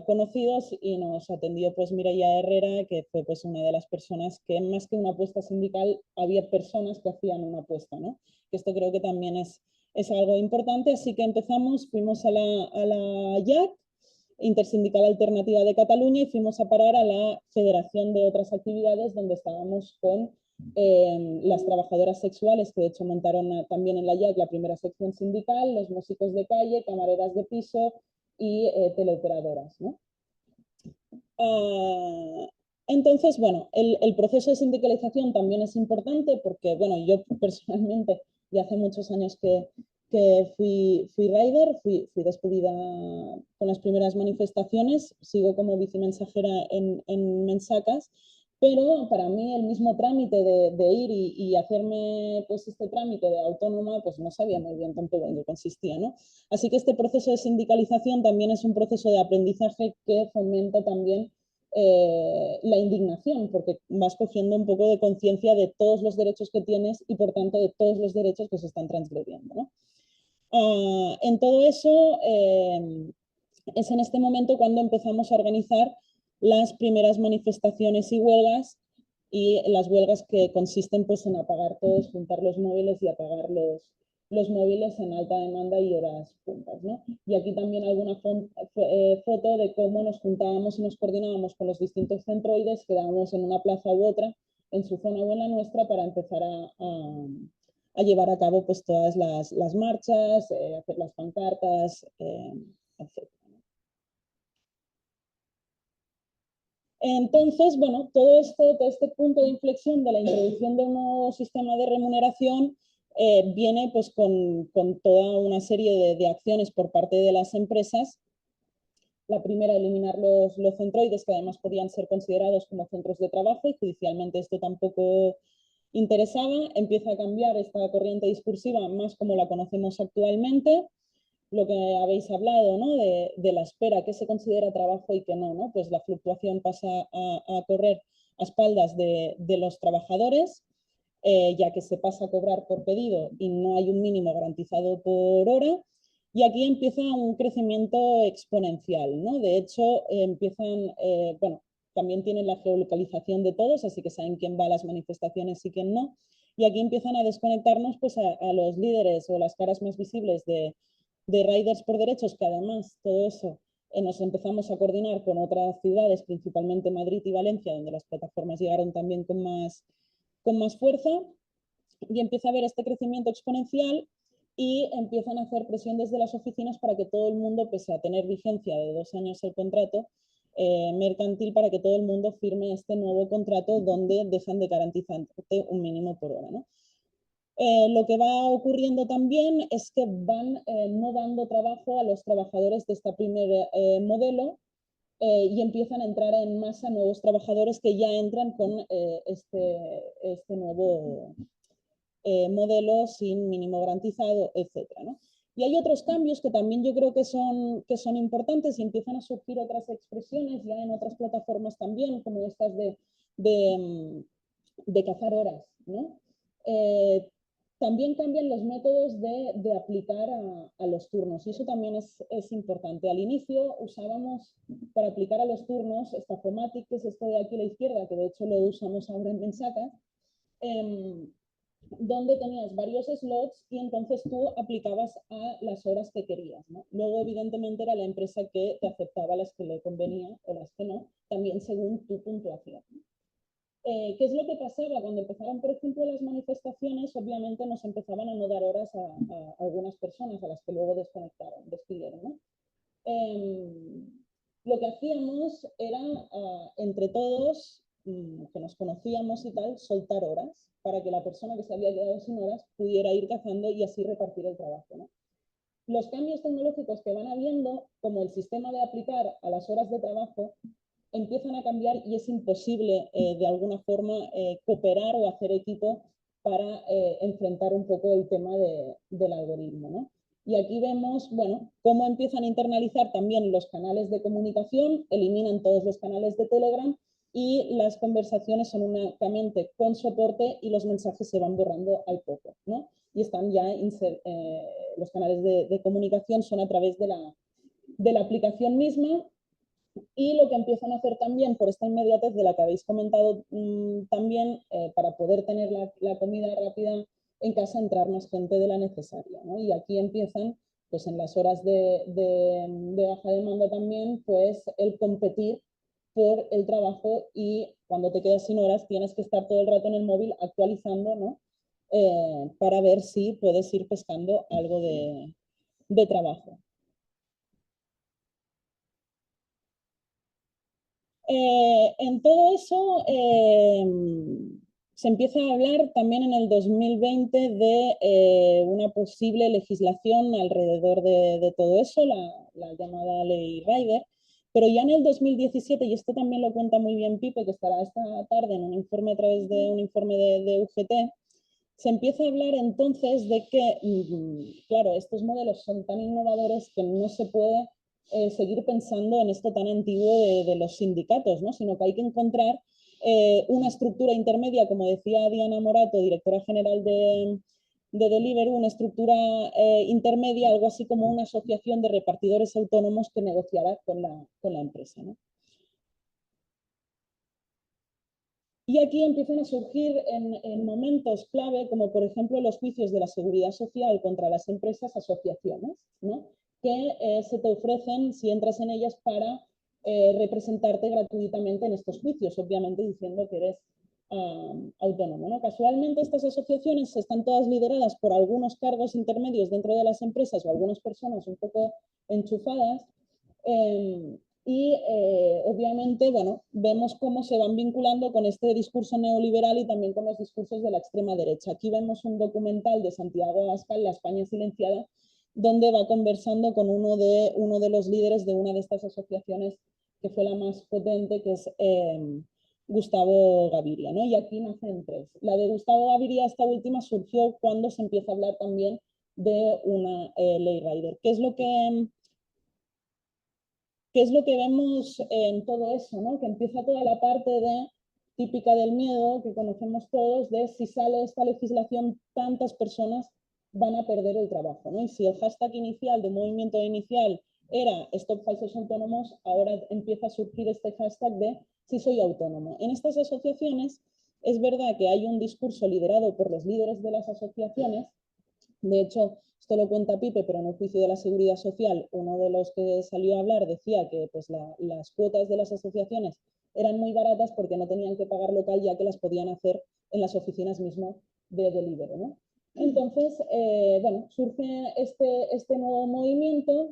conocidos y nos atendió pues Mireia Herrera, que fue pues una de las personas que más que una apuesta sindical había personas que hacían una apuesta, ¿no? Que esto creo que también es algo importante, así que empezamos, fuimos a la IAC, Intersindical Alternativa de Cataluña, y fuimos a parar a la Federación de otras actividades donde estábamos con las trabajadoras sexuales, que de hecho montaron también en la IAC la primera sección sindical, los músicos de calle, camareras de piso y teleoperadoras, ¿no? Entonces, bueno, el proceso de sindicalización también es importante porque, bueno, yo personalmente ya hace muchos años que fui rider, fui despedida con las primeras manifestaciones, sigo como vicemensajera en Mensacas, pero para mí el mismo trámite de ir y hacerme pues este trámite de autónoma, pues no sabía muy bien tampoco en qué consistía, ¿no? Así que este proceso de sindicalización también es un proceso de aprendizaje que fomenta también la indignación, porque vas cogiendo un poco de conciencia de todos los derechos que tienes y por tanto de todos los derechos que se están transgrediendo, ¿no? En todo eso es en este momento cuando empezamos a organizar las primeras manifestaciones y huelgas, y las huelgas que consisten pues en apagar todos, juntar los móviles y apagar los móviles en alta demanda y horas puntas, ¿no? Y aquí también alguna foto de cómo nos juntábamos y nos coordinábamos con los distintos centroides, quedábamos en una plaza u otra, en su zona o en la nuestra, para empezar a llevar a cabo pues todas las marchas, hacer las pancartas, etc. Entonces, bueno, todo este punto de inflexión de la introducción de un nuevo sistema de remuneración viene pues con toda una serie de acciones por parte de las empresas. La primera, eliminar los centroides, que además podían ser considerados como centros de trabajo, y judicialmente esto tampoco interesaba. Empieza a cambiar esta corriente discursiva más como la conocemos actualmente, lo que habéis hablado, ¿no? De la espera, qué se considera trabajo y qué no, ¿no? Pues la fluctuación pasa a correr a espaldas de los trabajadores, ya que se pasa a cobrar por pedido y no hay un mínimo garantizado por hora. Y aquí empieza un crecimiento exponencial, ¿no? De hecho, empiezan, bueno, también tienen la geolocalización de todos, así que saben quién va a las manifestaciones y quién no. Y aquí empiezan a desconectarnos pues, a los líderes o las caras más visibles de Riders por Derechos, que además todo eso nos empezamos a coordinar con otras ciudades, principalmente Madrid y Valencia, donde las plataformas llegaron también con más fuerza, y empieza a haber este crecimiento exponencial y empiezan a hacer presión desde las oficinas para que todo el mundo, pese a tener vigencia de 2 años el contrato mercantil, para que todo el mundo firme este nuevo contrato donde dejan de garantizarte un mínimo por hora, ¿no? Lo que va ocurriendo también es que van no dando trabajo a los trabajadores de este primer modelo, y empiezan a entrar en masa nuevos trabajadores que ya entran con este nuevo modelo sin mínimo garantizado, etcétera, ¿no? Y hay otros cambios que también yo creo que son importantes, y empiezan a surgir otras expresiones ya en otras plataformas también, como estas de cazar horas, ¿no? Eh, también cambian los métodos de aplicar a los turnos, y eso también es importante. Al inicio usábamos para aplicar a los turnos Staffomatic, que es esto de aquí a la izquierda, que de hecho lo usamos ahora en Mensacas, donde tenías varios slots y entonces tú aplicabas a las horas que querías, ¿no? Luego, evidentemente, era la empresa que te aceptaba las que le convenía o las que no, también según tu puntuación. ¿Qué es lo que pasaba? Cuando empezaron, por ejemplo, las manifestaciones, obviamente nos empezaban a no dar horas a algunas personas, a las que luego despidieron, ¿no? Lo que hacíamos era, entre todos, que nos conocíamos y tal, soltar horas para que la persona que se había quedado sin horas pudiera ir cazando y así repartir el trabajo, ¿no? Los cambios tecnológicos que van habiendo, como el sistema de aplicar a las horas de trabajo, empiezan a cambiar y es imposible de alguna forma cooperar o hacer equipo para enfrentar un poco el tema del algoritmo, ¿no? Y aquí vemos, bueno, cómo empiezan a internalizar también los canales de comunicación, eliminan todos los canales de Telegram y las conversaciones son únicamente con soporte y los mensajes se van borrando al poco, ¿no? Y están ya, los canales de comunicación son a través de la aplicación misma. Y lo que empiezan a hacer también, por esta inmediatez de la que habéis comentado también, para poder tener la comida rápida en casa, entrar más gente de la necesaria, ¿no? Y aquí empiezan, pues en las horas de baja demanda también, pues el competir por el trabajo y cuando te quedas sin horas tienes que estar todo el rato en el móvil actualizando, ¿no? Para ver si puedes ir pescando algo de trabajo. En todo eso se empieza a hablar también en el 2020 de una posible legislación alrededor de todo eso, la llamada ley Rider, pero ya en el 2017, y esto también lo cuenta muy bien Pipe, que estará esta tarde en un informe a través de un informe de UGT, se empieza a hablar entonces de que, claro, estos modelos son tan innovadores que no se puede seguir pensando en esto tan antiguo de los sindicatos, ¿no? Sino que hay que encontrar una estructura intermedia, como decía Diana Morato, directora general de Deliveroo, una estructura intermedia, algo así como una asociación de repartidores autónomos que negociará con la empresa, ¿no? Y aquí empiezan a surgir en momentos clave, como por ejemplo los juicios de la Seguridad Social contra las empresas, asociaciones, ¿no? Que se te ofrecen si entras en ellas para representarte gratuitamente en estos juicios, obviamente diciendo que eres autónomo, ¿no? Casualmente estas asociaciones están todas lideradas por algunos cargos intermedios dentro de las empresas o algunas personas un poco enchufadas. Y obviamente, bueno, vemos cómo se van vinculando con este discurso neoliberal y también con los discursos de la extrema derecha. Aquí vemos un documental de Santiago Abascal, La España silenciada, donde va conversando con uno de los líderes de una de estas asociaciones que fue la más potente, que es Gustavo Gaviria, ¿no? Y aquí nacen tres. La de Gustavo Gaviria, esta última, surgió cuando se empieza a hablar también de una ley Rider. ¿Qué es lo que vemos en todo eso, ¿no? Que empieza toda la parte típica del miedo que conocemos todos, de si sale esta legislación, tantas personas van a perder el trabajo, ¿no? Y si el hashtag inicial, de movimiento inicial, era Stop Falsos Autónomos, ahora empieza a surgir este hashtag de si soy autónomo. En estas asociaciones es verdad que hay un discurso liderado por los líderes de las asociaciones. De hecho, esto lo cuenta Pipe, pero en un juicio de la Seguridad Social, uno de los que salió a hablar decía que pues, las cuotas de las asociaciones eran muy baratas porque no tenían que pagar local, ya que las podían hacer en las oficinas mismo de Deliveroo, ¿no? Entonces, bueno, surge este nuevo movimiento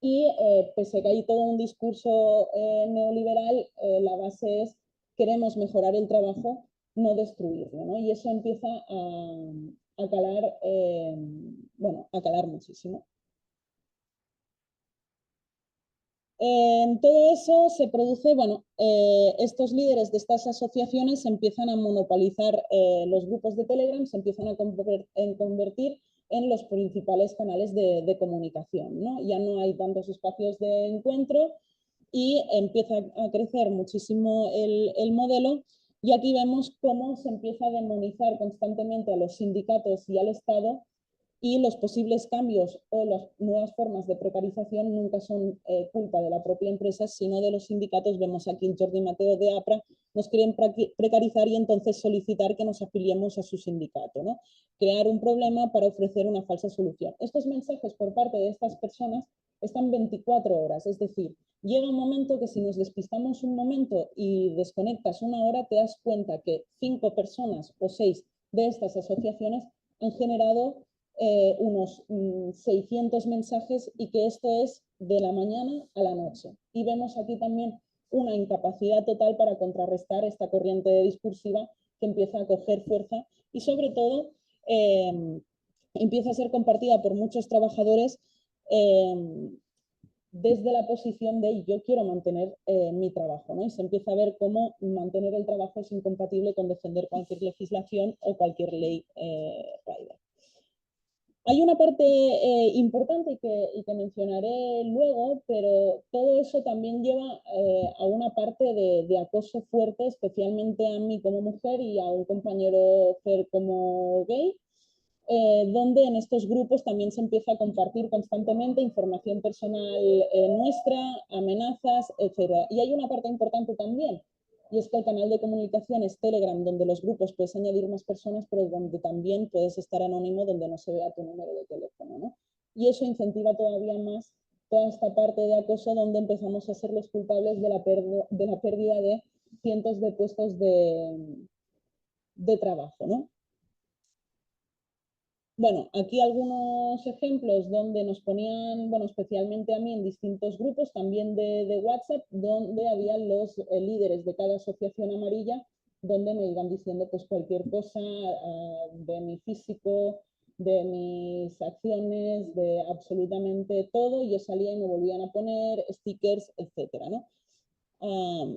y pese a que hay todo un discurso neoliberal, la base es queremos mejorar el trabajo, no destruirlo, ¿no? Y eso empieza a calar, bueno, a calar muchísimo. En todo eso se produce, bueno, estos líderes de estas asociaciones empiezan a monopolizar los grupos de Telegram, se empiezan a convertir en los principales canales de comunicación, ¿no? Ya no hay tantos espacios de encuentro y empieza a crecer muchísimo el modelo. Y aquí vemos cómo se empieza a demonizar constantemente a los sindicatos y al Estado, y los posibles cambios o las nuevas formas de precarización nunca son culpa de la propia empresa, sino de los sindicatos. Vemos aquí Jordi Mateo de APRA, nos quieren precarizar y entonces solicitar que nos afiliemos a su sindicato, ¿no? Crear un problema para ofrecer una falsa solución. Estos mensajes por parte de estas personas están 24 horas, es decir, llega un momento que si nos despistamos un momento y desconectas una hora, te das cuenta que 5 personas o 6 de estas asociaciones han generado unos 600 mensajes y que esto es de la mañana a la noche. Y vemos aquí también una incapacidad total para contrarrestar esta corriente discursiva que empieza a coger fuerza y sobre todo empieza a ser compartida por muchos trabajadores desde la posición de yo quiero mantener mi trabajo, ¿no? Y se empieza a ver cómo mantener el trabajo es incompatible con defender cualquier legislación o cualquier ley rider. Hay una parte importante y que mencionaré luego, pero todo eso también lleva a una parte de acoso fuerte, especialmente a mí como mujer y a un compañero como gay, donde en estos grupos también se empieza a compartir constantemente información personal nuestra, amenazas, etc. Y hay una parte importante también, y es que el canal de comunicación es Telegram, donde los grupos puedes añadir más personas, pero donde también puedes estar anónimo, donde no se vea tu número de teléfono, ¿no? Y eso incentiva todavía más toda esta parte de acoso donde empezamos a ser los culpables de la pérdida de cientos de puestos de trabajo, ¿no? Bueno, aquí algunos ejemplos donde nos ponían, bueno, especialmente a mí en distintos grupos, también de WhatsApp, donde habían los líderes de cada asociación amarilla, donde me iban diciendo pues cualquier cosa de mi físico, de mis acciones, de absolutamente todo. Yo salía y me volvían a poner stickers, etcétera, ¿no?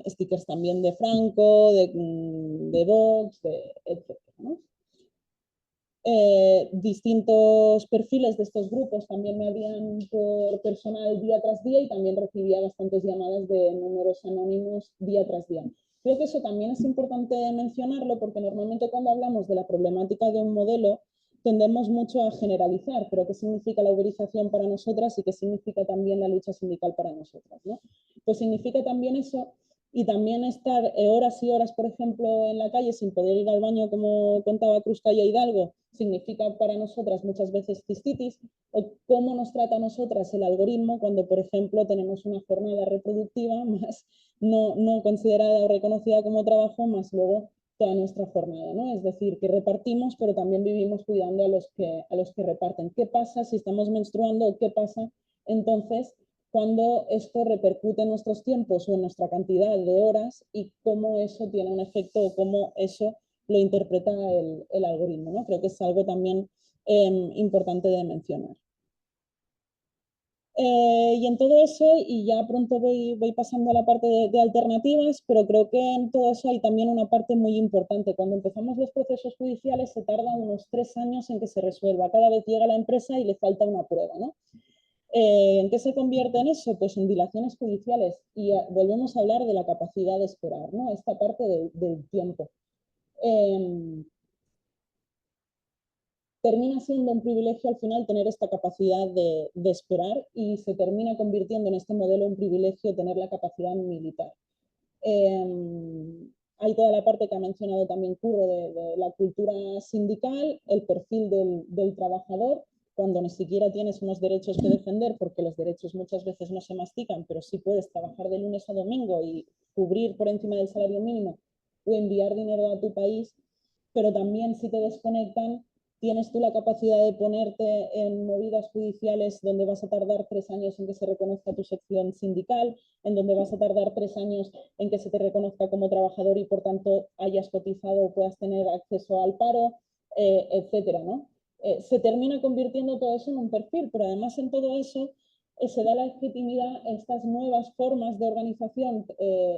Stickers también de Franco, de Vox, etcétera, ¿no? Distintos perfiles de estos grupos también me abrían por personal día tras día y también recibía bastantes llamadas de números anónimos día tras día. Creo que eso también es importante mencionarlo porque normalmente cuando hablamos de la problemática de un modelo tendemos mucho a generalizar, pero ¿qué significa la uberización para nosotras y qué significa también la lucha sindical para nosotras, ¿no? Pues significa también eso. Y también estar horas y horas, por ejemplo, en la calle sin poder ir al baño, como contaba Cruzcaya Hidalgo, significa para nosotras muchas veces cistitis, o cómo nos trata a nosotras el algoritmo cuando, por ejemplo, tenemos una jornada reproductiva más no considerada o reconocida como trabajo, más luego toda nuestra jornada, ¿no? Es decir, que repartimos, pero también vivimos cuidando a los que reparten. ¿Qué pasa si estamos menstruando o qué pasa entonces cuando esto repercute en nuestros tiempos o en nuestra cantidad de horas y cómo eso tiene un efecto o cómo eso lo interpreta el algoritmo, ¿no? Creo que es algo también importante de mencionar. Y en todo eso, y ya pronto voy pasando a la parte de alternativas, pero creo que en todo eso hay también una parte muy importante. Cuando empezamos los procesos judiciales se tarda unos 3 años en que se resuelva. Cada vez llega la empresa y le falta una prueba, ¿no? ¿En qué se convierte en eso? Pues en dilaciones judiciales. Y volvemos a hablar de la capacidad de esperar, ¿no? Esta parte del tiempo. Termina siendo un privilegio al final tener esta capacidad de esperar y se termina convirtiendo en este modelo un privilegio tener la capacidad militar. Hay toda la parte que ha mencionado también Curro de la cultura sindical, el perfil del trabajador, cuando ni siquiera tienes unos derechos que defender, porque los derechos muchas veces no se mastican, pero sí puedes trabajar de lunes a domingo y cubrir por encima del salario mínimo o enviar dinero a tu país, pero también si te desconectan, tienes tú la capacidad de ponerte en movidas judiciales donde vas a tardar 3 años en que se reconozca tu sección sindical, en donde vas a tardar 3 años en que se te reconozca como trabajador y por tanto hayas cotizado o puedas tener acceso al paro, etcétera, ¿no? Se termina convirtiendo todo eso en un perfil, pero además en todo eso se da la legitimidad a estas nuevas formas de organización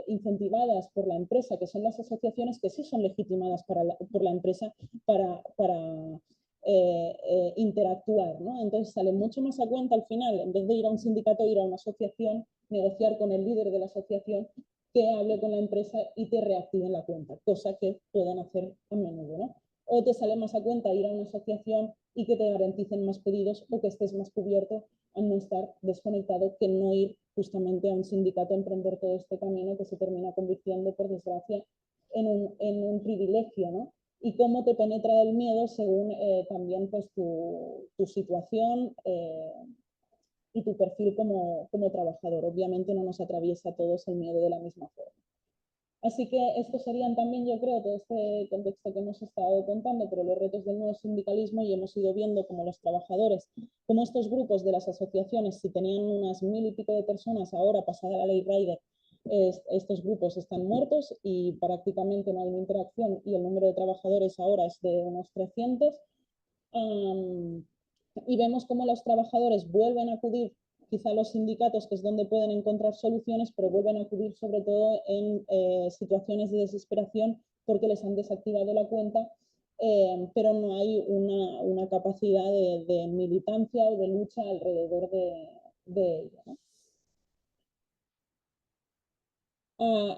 incentivadas por la empresa, que son las asociaciones que sí son legitimadas por la empresa para interactuar, ¿no? Entonces sale mucho más a cuenta al final, en vez de ir a un sindicato, ir a una asociación, negociar con el líder de la asociación que hable con la empresa y te reactiven la cuenta, cosa que pueden hacer a menudo, ¿no? O te sale más a cuenta ir a una asociación y que te garanticen más pedidos o que estés más cubierto al no estar desconectado que no ir justamente a un sindicato a emprender todo este camino que se termina convirtiendo, por desgracia, en un privilegio, ¿no? Y cómo te penetra el miedo según también pues, tu situación y tu perfil como trabajador. Obviamente no nos atraviesa a todos el miedo de la misma forma. Así que estos serían también, yo creo, todo este contexto que hemos estado contando, pero los retos del nuevo sindicalismo, y hemos ido viendo como los trabajadores, como estos grupos de las asociaciones, si tenían unas 1000 y pico de personas, ahora pasada la ley Rider, estos grupos están muertos y prácticamente no hay una interacción y el número de trabajadores ahora es de unos 300. Y vemos cómo los trabajadores vuelven a acudir quizá a los sindicatos, que es donde pueden encontrar soluciones, pero vuelven a acudir sobre todo en situaciones de desesperación porque les han desactivado la cuenta, pero no hay una capacidad de militancia o de lucha alrededor de ella, ¿no?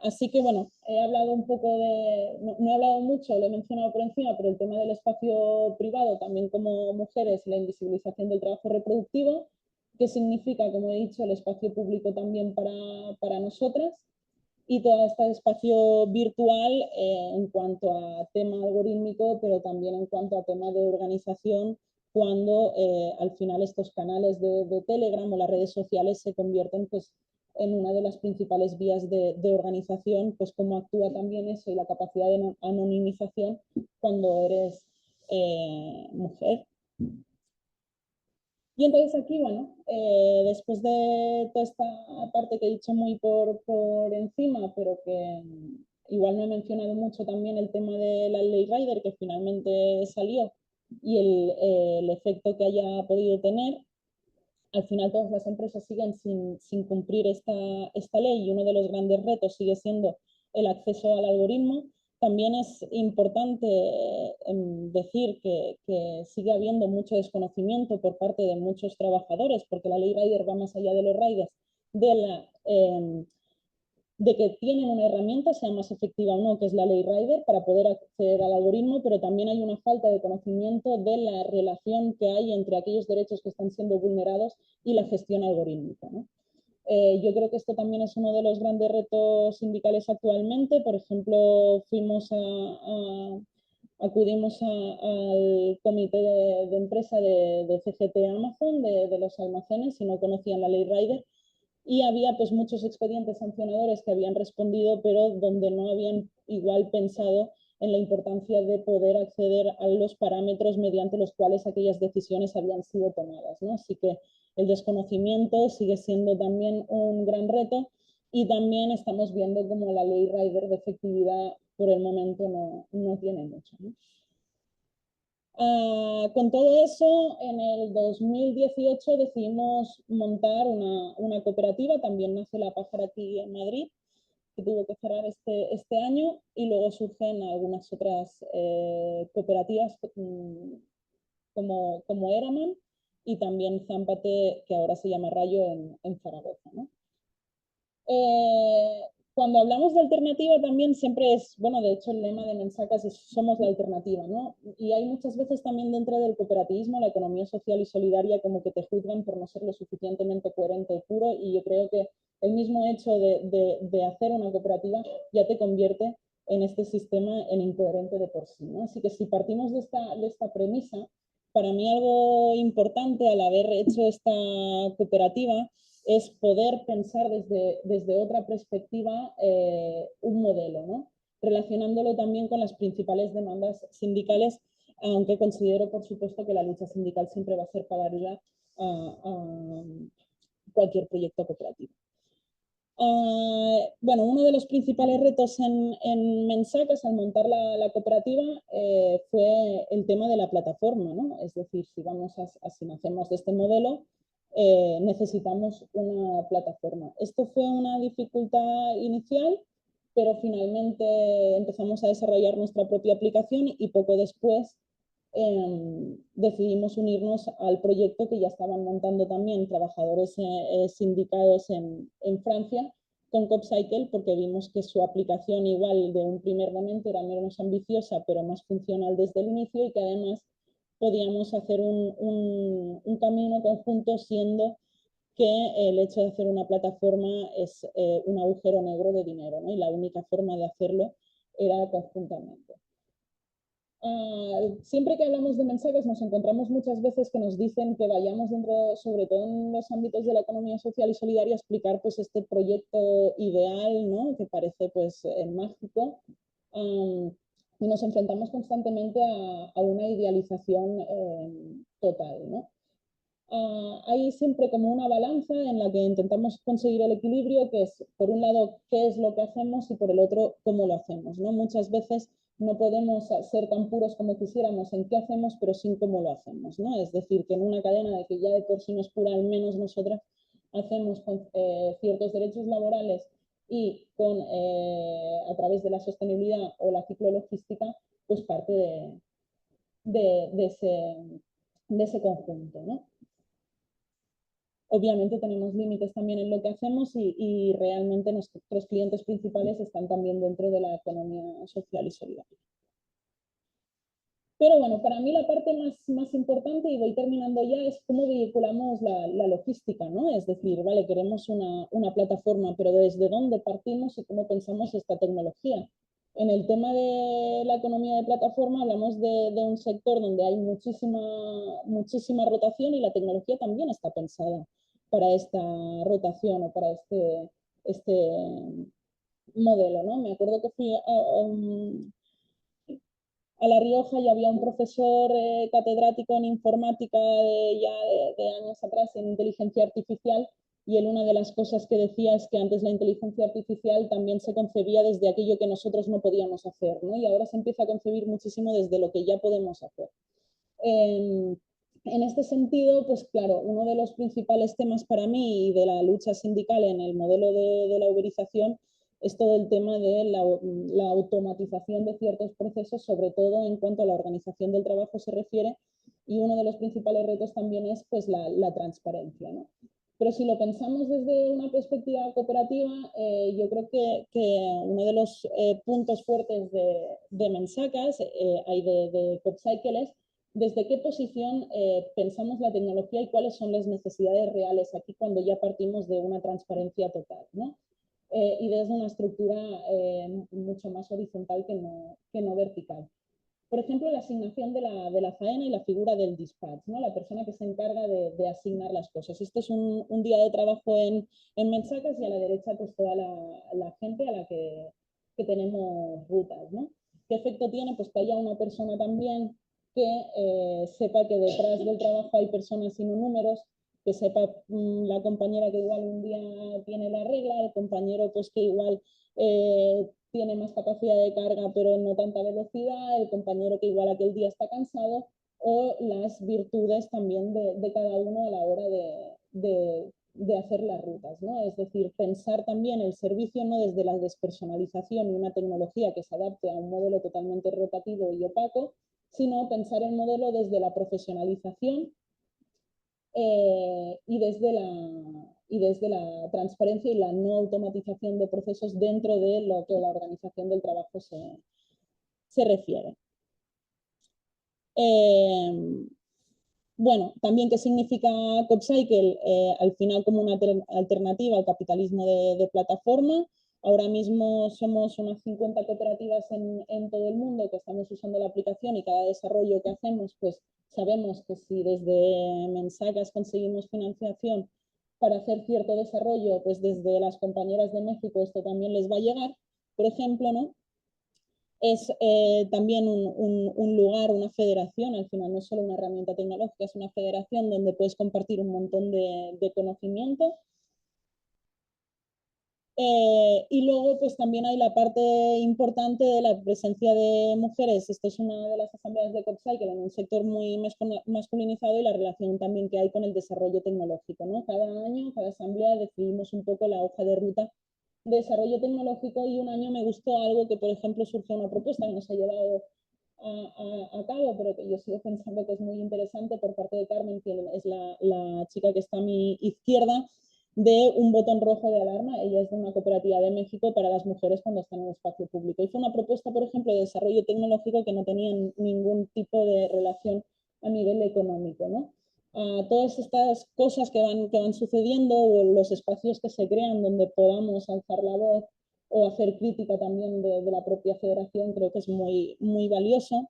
Así que bueno, he hablado un poco no he hablado mucho, lo he mencionado por encima, pero el tema del espacio privado, también como mujeres, la invisibilización del trabajo reproductivo, que significa, como he dicho, el espacio público también para nosotras, y todo este espacio virtual en cuanto a tema algorítmico, pero también en cuanto a tema de organización cuando al final estos canales de Telegram o las redes sociales se convierten pues, en una de las principales vías de organización, pues cómo actúa también eso y la capacidad de anonimización cuando eres mujer. Y entonces aquí, bueno, después de toda esta parte que he dicho muy por encima, pero que igual no he mencionado mucho también el tema de la ley Rider que finalmente salió y el efecto que haya podido tener, al final todas las empresas siguen sin cumplir esta ley y uno de los grandes retos sigue siendo el acceso al algoritmo. También es importante decir que sigue habiendo mucho desconocimiento por parte de muchos trabajadores, porque la ley Rider va más allá de los riders, de que tienen una herramienta, sea más efectiva o no, que es la ley Rider, para poder acceder al algoritmo, pero también hay una falta de conocimiento de la relación que hay entre aquellos derechos que están siendo vulnerados y la gestión algorítmica, ¿no? Yo creo que esto también es uno de los grandes retos sindicales actualmente. Por ejemplo, acudimos al comité de empresa de CGT Amazon, de los almacenes, y no conocían la ley Rider, y había pues muchos expedientes sancionadores que habían respondido, pero donde no habían igual pensado en la importancia de poder acceder a los parámetros mediante los cuales aquellas decisiones habían sido tomadas, ¿no? Así que el desconocimiento sigue siendo también un gran reto y también estamos viendo como la ley Rider de efectividad por el momento no tiene mucho, ¿no? Con todo eso, en el 2018 decidimos montar una cooperativa, también nace La Pájara aquí en Madrid, que tuvo que cerrar este año, y luego surgen algunas otras cooperativas como Eraman y también Zámpate, que ahora se llama Rayo en Zaragoza, ¿no? Cuando hablamos de alternativa también siempre es, bueno, de hecho el lema de Mensacas es somos la alternativa, ¿no? Y hay muchas veces también dentro del cooperativismo, la economía social y solidaria, como que te juzgan por no ser lo suficientemente coherente y puro, y yo creo que el mismo hecho de hacer una cooperativa ya te convierte en este sistema en incoherente de por sí, ¿no? Así que si partimos de esta premisa, para mí algo importante al haber hecho esta cooperativa es poder pensar desde otra perspectiva un modelo, ¿no? Relacionándolo también con las principales demandas sindicales, aunque considero, por supuesto, que la lucha sindical siempre va a ser paralela a cualquier proyecto cooperativo. Bueno, uno de los principales retos en Mensacas al montar la cooperativa fue el tema de la plataforma, ¿no? Es decir, si nacemos de este modelo, necesitamos una plataforma. Esto fue una dificultad inicial, pero finalmente empezamos a desarrollar nuestra propia aplicación y poco después decidimos unirnos al proyecto que ya estaban montando también trabajadores sindicados en Francia con CopCycle, porque vimos que su aplicación igual de un primer momento era menos ambiciosa, pero más funcional desde el inicio, y que además podíamos hacer un camino conjunto, siendo que el hecho de hacer una plataforma es un agujero negro de dinero, ¿no? Y la única forma de hacerlo era conjuntamente. Siempre que hablamos de mensajes nos encontramos muchas veces que nos dicen que vayamos dentro, sobre todo en los ámbitos de la economía social y solidaria, a explicar pues este proyecto ideal, ¿no? Que parece pues mágico, y nos enfrentamos constantemente a una idealización total, ¿no? Hay siempre como una balanza en la que intentamos conseguir el equilibrio, que es, por un lado, qué es lo que hacemos y por el otro, cómo lo hacemos, ¿no? Muchas veces no podemos ser tan puros como quisiéramos en qué hacemos, pero sin cómo lo hacemos, ¿no? Es decir, que en una cadena de que ya de por sí nos pura, al menos nosotras hacemos con ciertos derechos laborales y a través de la sostenibilidad o la ciclologística, pues parte de ese conjunto, ¿no? Obviamente tenemos límites también en lo que hacemos y realmente nuestros clientes principales están también dentro de la economía social y solidaria. Pero bueno, para mí la parte más importante, y voy terminando ya, es cómo vehiculamos la logística, ¿no? Es decir, vale, queremos una plataforma, pero ¿desde dónde partimos y cómo pensamos esta tecnología? En el tema de la economía de plataforma hablamos de un sector donde hay muchísima rotación y la tecnología también está pensada para esta rotación o para este modelo, ¿no? Me acuerdo que fui a La Rioja y había un profesor catedrático en informática de años atrás, en inteligencia artificial, y él una de las cosas que decía es que antes la inteligencia artificial también se concebía desde aquello que nosotros no podíamos hacer, ¿no? Y ahora se empieza a concebir muchísimo desde lo que ya podemos hacer. En este sentido, pues claro, uno de los principales temas para mí y de la lucha sindical en el modelo de la uberización es todo el tema de la automatización de ciertos procesos, sobre todo en cuanto a la organización del trabajo se refiere, y uno de los principales retos también es pues la transparencia, ¿no? Pero si lo pensamos desde una perspectiva cooperativa, yo creo que uno de los puntos fuertes de Mensacas y de CopCycle es desde qué posición pensamos la tecnología y cuáles son las necesidades reales aquí cuando ya partimos de una transparencia total, ¿no? Y desde una estructura mucho más horizontal que no vertical. Por ejemplo, la asignación de la faena y la figura del dispatch, ¿no? La persona que se encarga de asignar las cosas. Esto es un día de trabajo en Mensacas y a la derecha pues toda la gente a la que tenemos rutas, ¿no? ¿Qué efecto tiene? Pues que haya una persona también que sepa que detrás del trabajo hay personas y no números, que sepa la compañera que igual un día tiene la regla, el compañero pues que igual tiene más capacidad de carga pero no tanta velocidad, el compañero que igual aquel día está cansado, o las virtudes también de cada uno a la hora de hacer las rutas, ¿no? Es decir, pensar también el servicio no desde la despersonalización y una tecnología que se adapte a un modelo totalmente rotativo y opaco, sino pensar el modelo desde la profesionalización y desde la transparencia y la no automatización de procesos dentro de lo que la organización del trabajo se refiere. Bueno, también qué significa CopCycle, al final como una alternativa al capitalismo de plataforma. Ahora mismo somos unas 50 cooperativas en todo el mundo que estamos usando la aplicación y cada desarrollo que hacemos, pues sabemos que si desde Mensacas conseguimos financiación para hacer cierto desarrollo, pues desde las compañeras de México esto también les va a llegar, por ejemplo, ¿no? Es también un lugar, una federación, al final no es solo una herramienta tecnológica, es una federación donde puedes compartir un montón de conocimiento. Y luego pues también hay la parte importante de la presencia de mujeres. Esto es una de las asambleas de CopCycle en un sector muy masculinizado y la relación también que hay con el desarrollo tecnológico, ¿no? Cada año, cada asamblea decidimos un poco la hoja de ruta de desarrollo tecnológico y un año me gustó algo que, por ejemplo, surgió una propuesta que nos ha llevado a cabo, pero que yo sigo pensando que es muy interesante por parte de Carmen, que es la chica que está a mi izquierda, de un botón rojo de alarma. Ella es de una cooperativa de México para las mujeres cuando están en el espacio público. Y fue una propuesta, por ejemplo, de desarrollo tecnológico que no tenía ningún tipo de relación a nivel económico, ¿no? Todas estas cosas que van sucediendo o los espacios que se crean donde podamos alzar la voz o hacer crítica también de la propia federación, creo que es muy valioso.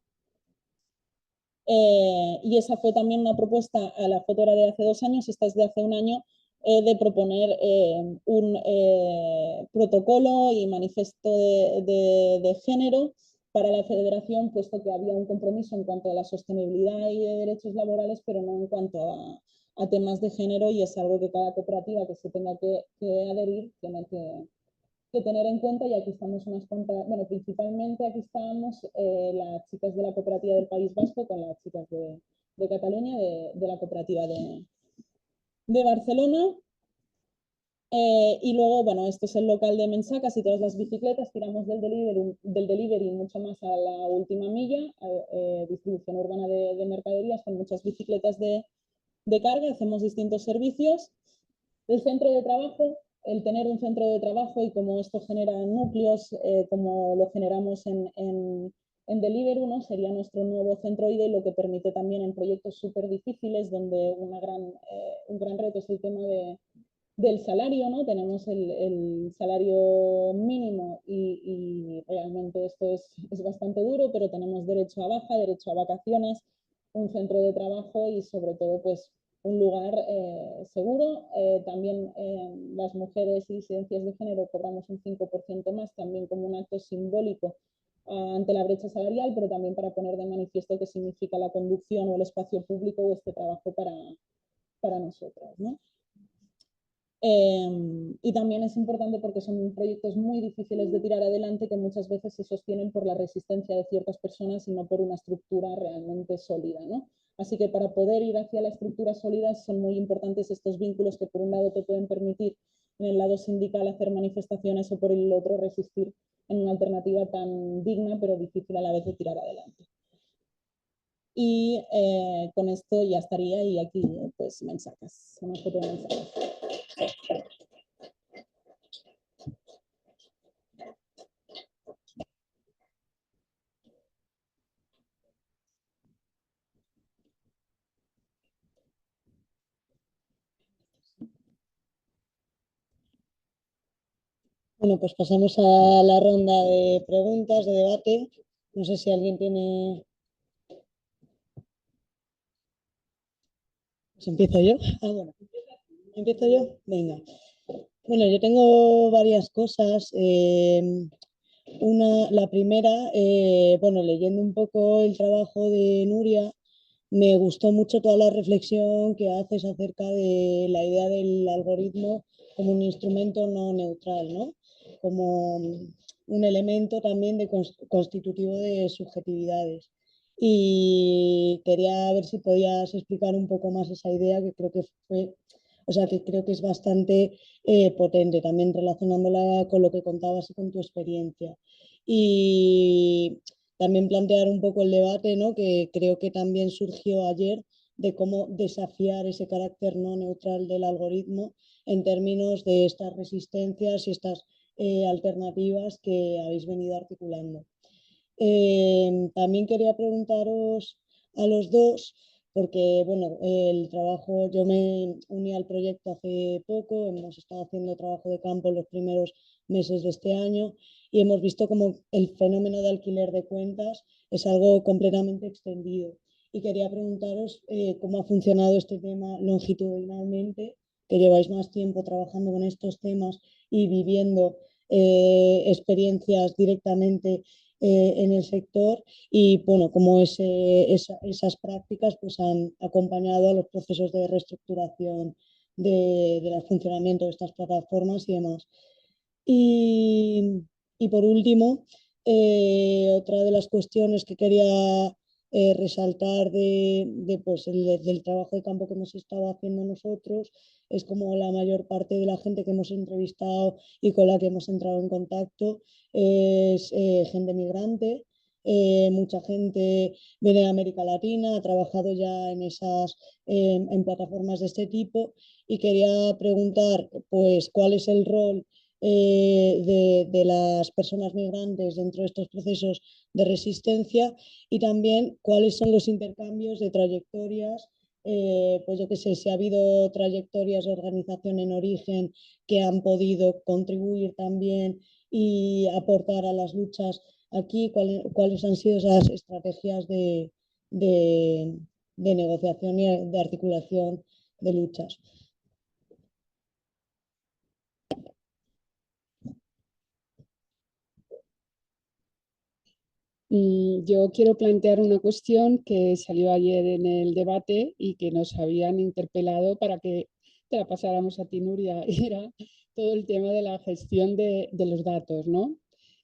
Y esa fue también una propuesta a la foto era de hace 2 años, esta es de hace un año, de proponer un protocolo y manifiesto de género para la federación, puesto que había un compromiso en cuanto a la sostenibilidad y de derechos laborales, pero no en cuanto a temas de género, y es algo que cada cooperativa que se tenga que adherir tiene que tener en cuenta, y aquí estamos unas cuantas, bueno, principalmente aquí estamos las chicas de la cooperativa del País Vasco con las chicas de Cataluña, de la cooperativa de Barcelona. Y luego, bueno, esto es el local de Mensacas y todas las bicicletas, tiramos del delivery mucho más a la última milla, distribución urbana de mercaderías con muchas bicicletas de carga, hacemos distintos servicios. El centro de trabajo, el tener un centro de trabajo y como esto genera núcleos, como lo generamos en Deliveroo, ¿no? Sería nuestro nuevo centroide, lo que permite también en proyectos súper difíciles, donde un gran reto es el tema del salario, ¿no? Tenemos el salario mínimo y realmente esto es bastante duro, pero tenemos derecho a baja, derecho a vacaciones, un centro de trabajo y sobre todo pues un lugar seguro. También las mujeres y disidencias de género cobramos un 5% más, también como un acto simbólico ante la brecha salarial, pero también para poner de manifiesto qué significa la conducción o el espacio público o este trabajo para nosotras, ¿no? Y también es importante porque son proyectos muy difíciles de tirar adelante que muchas veces se sostienen por la resistencia de ciertas personas y no por una estructura realmente sólida, ¿no? Así que para poder ir hacia la estructura sólida son muy importantes estos vínculos que por un lado te pueden permitir en el lado sindical hacer manifestaciones o por el otro resistir en una alternativa tan digna pero difícil a la vez de tirar adelante. Y con esto ya estaría y aquí pues mensajes, una foto de mensajes. Bueno, pues pasamos a la ronda de preguntas, de debate. No sé si alguien tiene... Pues empiezo yo. Ah, bueno. ¿Empiezo yo? Venga. Bueno, yo tengo varias cosas. La primera, bueno, leyendo un poco el trabajo de Nuria, me gustó mucho toda la reflexión que haces acerca de la idea del algoritmo como un instrumento no neutral, ¿no? Como un elemento también constitutivo de subjetividades. Y quería ver si podías explicar un poco más esa idea que creo que fue, o sea, que creo que es bastante potente, también relacionándola con lo que contabas y con tu experiencia. Y también plantear un poco el debate, ¿no? Que creo que también surgió ayer de cómo desafiar ese carácter no neutral del algoritmo en términos de estas resistencias y estas alternativas que habéis venido articulando. También quería preguntaros a los dos, porque bueno, el trabajo, yo me uní al proyecto hace poco, hemos estado haciendo trabajo de campo en los primeros meses de este año y hemos visto como el fenómeno de alquiler de cuentas es algo completamente extendido. Y quería preguntaros cómo ha funcionado este tema longitudinalmente, que lleváis más tiempo trabajando con estos temas y viviendo experiencias directamente en el sector y bueno, cómo esas prácticas pues, han acompañado a los procesos de reestructuración del funcionamiento de estas plataformas y demás. Y, y por último, otra de las cuestiones que quería resaltar pues, del trabajo de campo que hemos estado haciendo nosotros es como la mayor parte de la gente que hemos entrevistado y con la que hemos entrado en contacto es gente migrante. Mucha gente viene de América Latina, ha trabajado ya en plataformas de este tipo y quería preguntar pues cuál es el rol de las personas migrantes dentro de estos procesos de resistencia y también cuáles son los intercambios de trayectorias, pues yo qué sé, si ha habido trayectorias de organización en origen que han podido contribuir también y aportar a las luchas aquí, cuáles han sido esas estrategias de, de negociación y de articulación de luchas. Yo quiero plantear una cuestión que salió ayer en el debate y que nos habían interpelado para que te la pasáramos a ti, Nuria, y era todo el tema de la gestión de los datos, ¿no?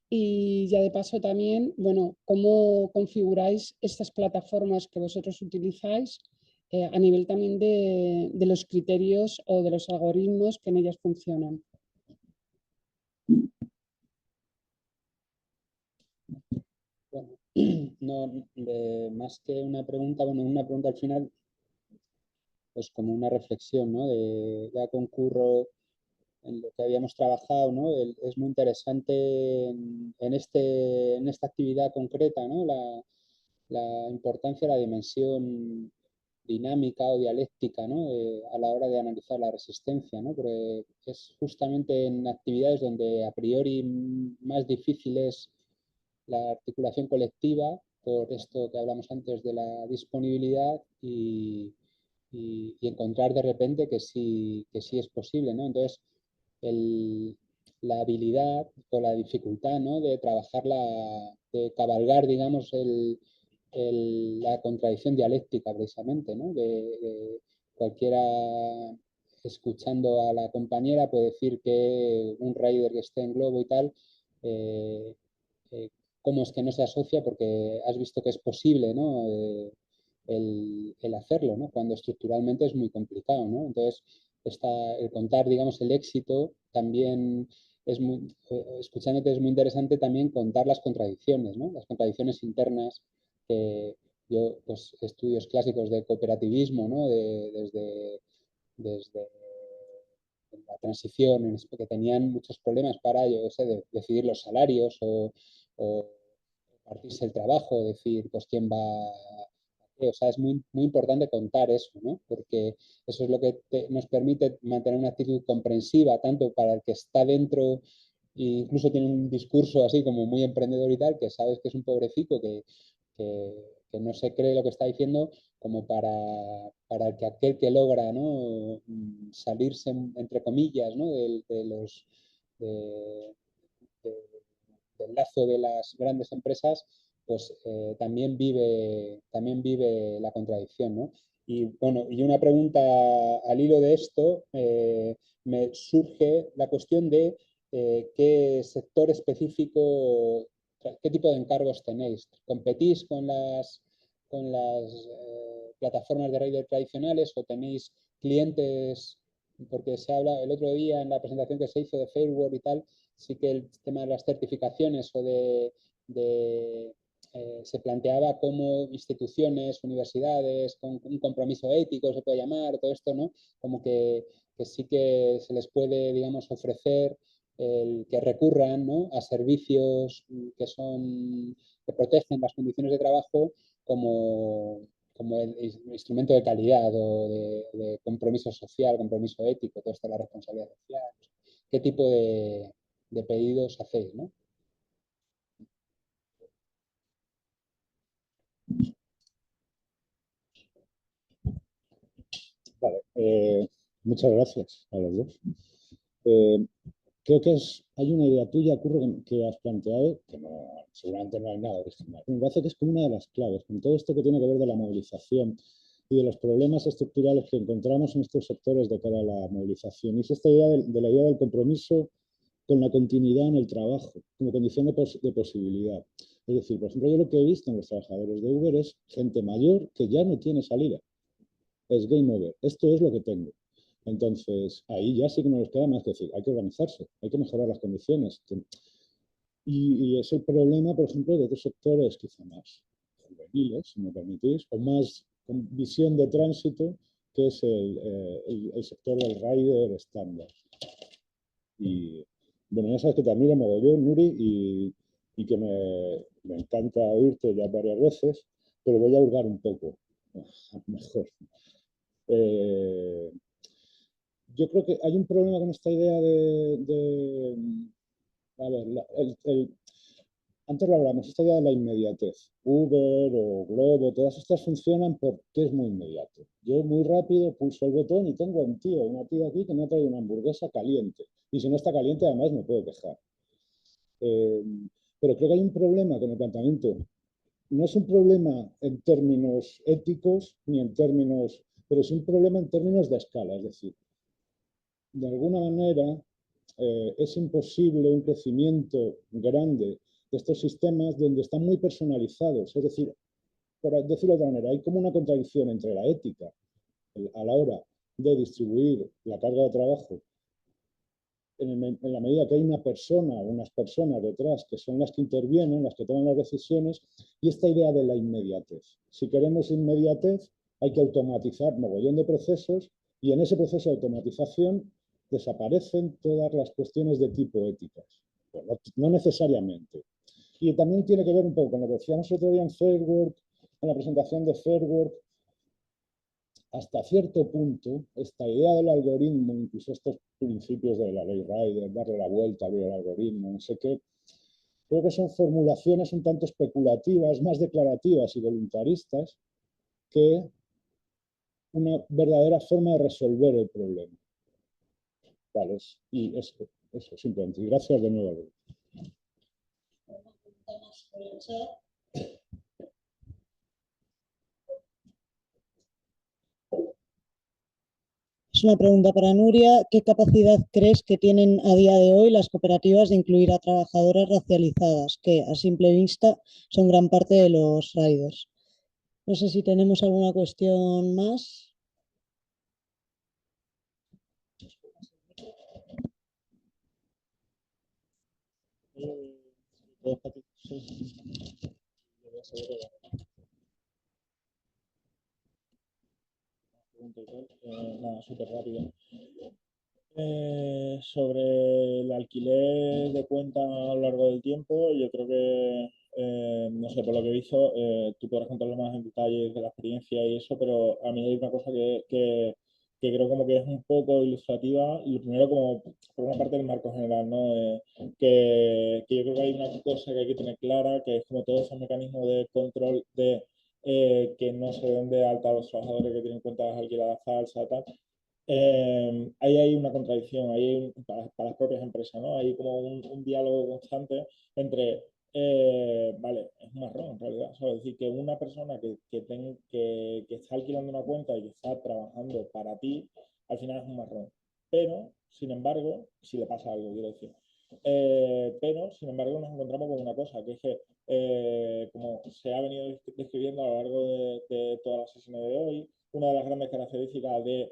Y ya de paso también, bueno, ¿cómo configuráis estas plataformas que vosotros utilizáis a nivel también de los criterios o de los algoritmos que en ellas funcionan? Bueno, no, más que una pregunta, bueno, una pregunta al final, pues como una reflexión, ¿no? Ya concurro en lo que habíamos trabajado, ¿no? Es muy interesante en esta actividad concreta, ¿no? La importancia, la dimensión dinámica o dialéctica, ¿no? A la hora de analizar la resistencia, ¿no? Porque es justamente en actividades donde a priori más difícil es la articulación colectiva, por esto que hablamos antes de la disponibilidad y encontrar de repente que sí es posible, ¿no? Entonces, la habilidad o la dificultad, ¿no? De trabajarla, de cabalgar, digamos, la contradicción dialéctica precisamente, ¿no? De cualquiera escuchando a la compañera puede decir que un rider que esté en globo y tal, eh, cómo es que no se asocia porque has visto que es posible, ¿no? El hacerlo, ¿no? Cuando estructuralmente es muy complicado, ¿no? Entonces, el contar, digamos, el éxito también es muy, escuchándote es muy interesante también contar las contradicciones, ¿no? Las contradicciones internas que yo, pues, estudios clásicos de cooperativismo, ¿no? Desde la transición, que tenían muchos problemas para, yo sé, decidir los salarios o partirse el trabajo, decir, pues, quién va a qué. O sea, es muy, muy importante contar eso, ¿no? Porque eso es lo que nos permite mantener una actitud comprensiva, tanto para el que está dentro e incluso tiene un discurso así como muy emprendedor y tal, que sabes que es un pobrecito que no se cree lo que está diciendo, como para que aquel que logra, ¿no? Salirse, entre comillas, ¿no? De- del lazo de las grandes empresas, pues también vive la contradicción, ¿no? Y bueno, y una pregunta al hilo de esto, me surge la cuestión de qué sector específico, qué tipo de encargos tenéis. ¿Competís con las plataformas de redes tradicionales o tenéis clientes? Porque se habla el otro día en la presentación que se hizo de Fairword y tal, sí que el tema de las certificaciones o se planteaba como instituciones, universidades, con un compromiso ético, se puede llamar, todo esto, ¿no? Como que sí que se les puede, digamos, ofrecer el que recurran, ¿no? A servicios que protegen las condiciones de trabajo como el instrumento de calidad o de compromiso social, compromiso ético, todo esto, la responsabilidad social. ¿Qué tipo de pedidos hacéis, ¿no? Vale, muchas gracias a los dos. Creo que hay una idea tuya, Curro, que has planteado, que no, seguramente no hay nada original. Me parece que es como una de las claves, con todo esto que tiene que ver de la movilización y de los problemas estructurales que encontramos en estos sectores de cara a la movilización. Y es esta idea de la idea del compromiso con la continuidad en el trabajo, como condición de posibilidad. Es decir, por ejemplo, yo lo que he visto en los trabajadores de Uber es gente mayor que ya no tiene salida. Es game over. Esto es lo que tengo. Entonces, ahí ya sí que no nos queda más que decir, hay que organizarse, hay que mejorar las condiciones. Y es el problema, por ejemplo, de otros sectores quizá más juveniles, si me permitís, o más con visión de tránsito, que es el sector del rider estándar. Y bueno, ya sabes que te admiro mogollón, Nuri, y que me encanta oírte ya varias veces, pero voy a hurgar un poco, mejor. Yo creo que hay un problema con esta idea a ver, antes lo hablamos, esta idea de la inmediatez. Uber o Globo, todas estas funcionan porque es muy inmediato. Yo muy rápido pulso el botón y tengo a un tío, una tía aquí que me ha traído una hamburguesa caliente. Y si no está caliente, además me puedo quejar. Pero creo que hay un problema con el planteamiento. No es un problema en términos éticos ni en términos, pero es un problema en términos de escala. Es decir, de alguna manera es imposible un crecimiento grande de estos sistemas donde están muy personalizados. Es decir, por decirlo de otra manera, hay como una contradicción entre la ética a la hora de distribuir la carga de trabajo en la medida que hay una persona o unas personas detrás que son las que intervienen, las que toman las decisiones, y esta idea de la inmediatez. Si queremos inmediatez, hay que automatizar mogollón de procesos y en ese proceso de automatización desaparecen todas las cuestiones de tipo éticas. Bueno, no necesariamente. Y también tiene que ver un poco con lo que decíamos otro día en Fairwork, en la presentación de Fairwork, hasta cierto punto, esta idea del algoritmo, incluso estos principios de la ley Ryder, darle la vuelta al algoritmo, no sé qué, creo que son formulaciones un tanto especulativas, más declarativas y voluntaristas que una verdadera forma de resolver el problema. Vale, y eso simplemente. Y gracias de nuevo. Es una pregunta para Nuria. ¿Qué capacidad crees que tienen a día de hoy las cooperativas de incluir a trabajadoras racializadas, que a simple vista son gran parte de los riders? No sé si tenemos alguna cuestión más. Nada, súper rápido. Sobre el alquiler de cuenta a lo largo del tiempo, yo creo que, no sé, por lo que he visto, tú podrás contarlo más en detalles de la experiencia y eso, pero a mí hay una cosa que creo como que es un poco ilustrativa. Lo primero, como por una parte del marco general, ¿no? Que yo creo que hay una cosa que hay que tener clara, que es como todos esos mecanismos de control de que no se den de alta a los trabajadores que tienen cuentas alquiladas falsas, tal. Ahí hay una contradicción, para las propias empresas, ¿no? Hay como un diálogo constante entre, vale, es un marrón en realidad, ¿sabes? Es decir, que una persona que está alquilando una cuenta y que está trabajando para ti, al final es un marrón. Pero, sin embargo, si le pasa algo, quiero decir. Pero, sin embargo, nos encontramos con una cosa, que es que, como se ha venido describiendo a lo largo de todas las sesiones de hoy, una de las grandes características de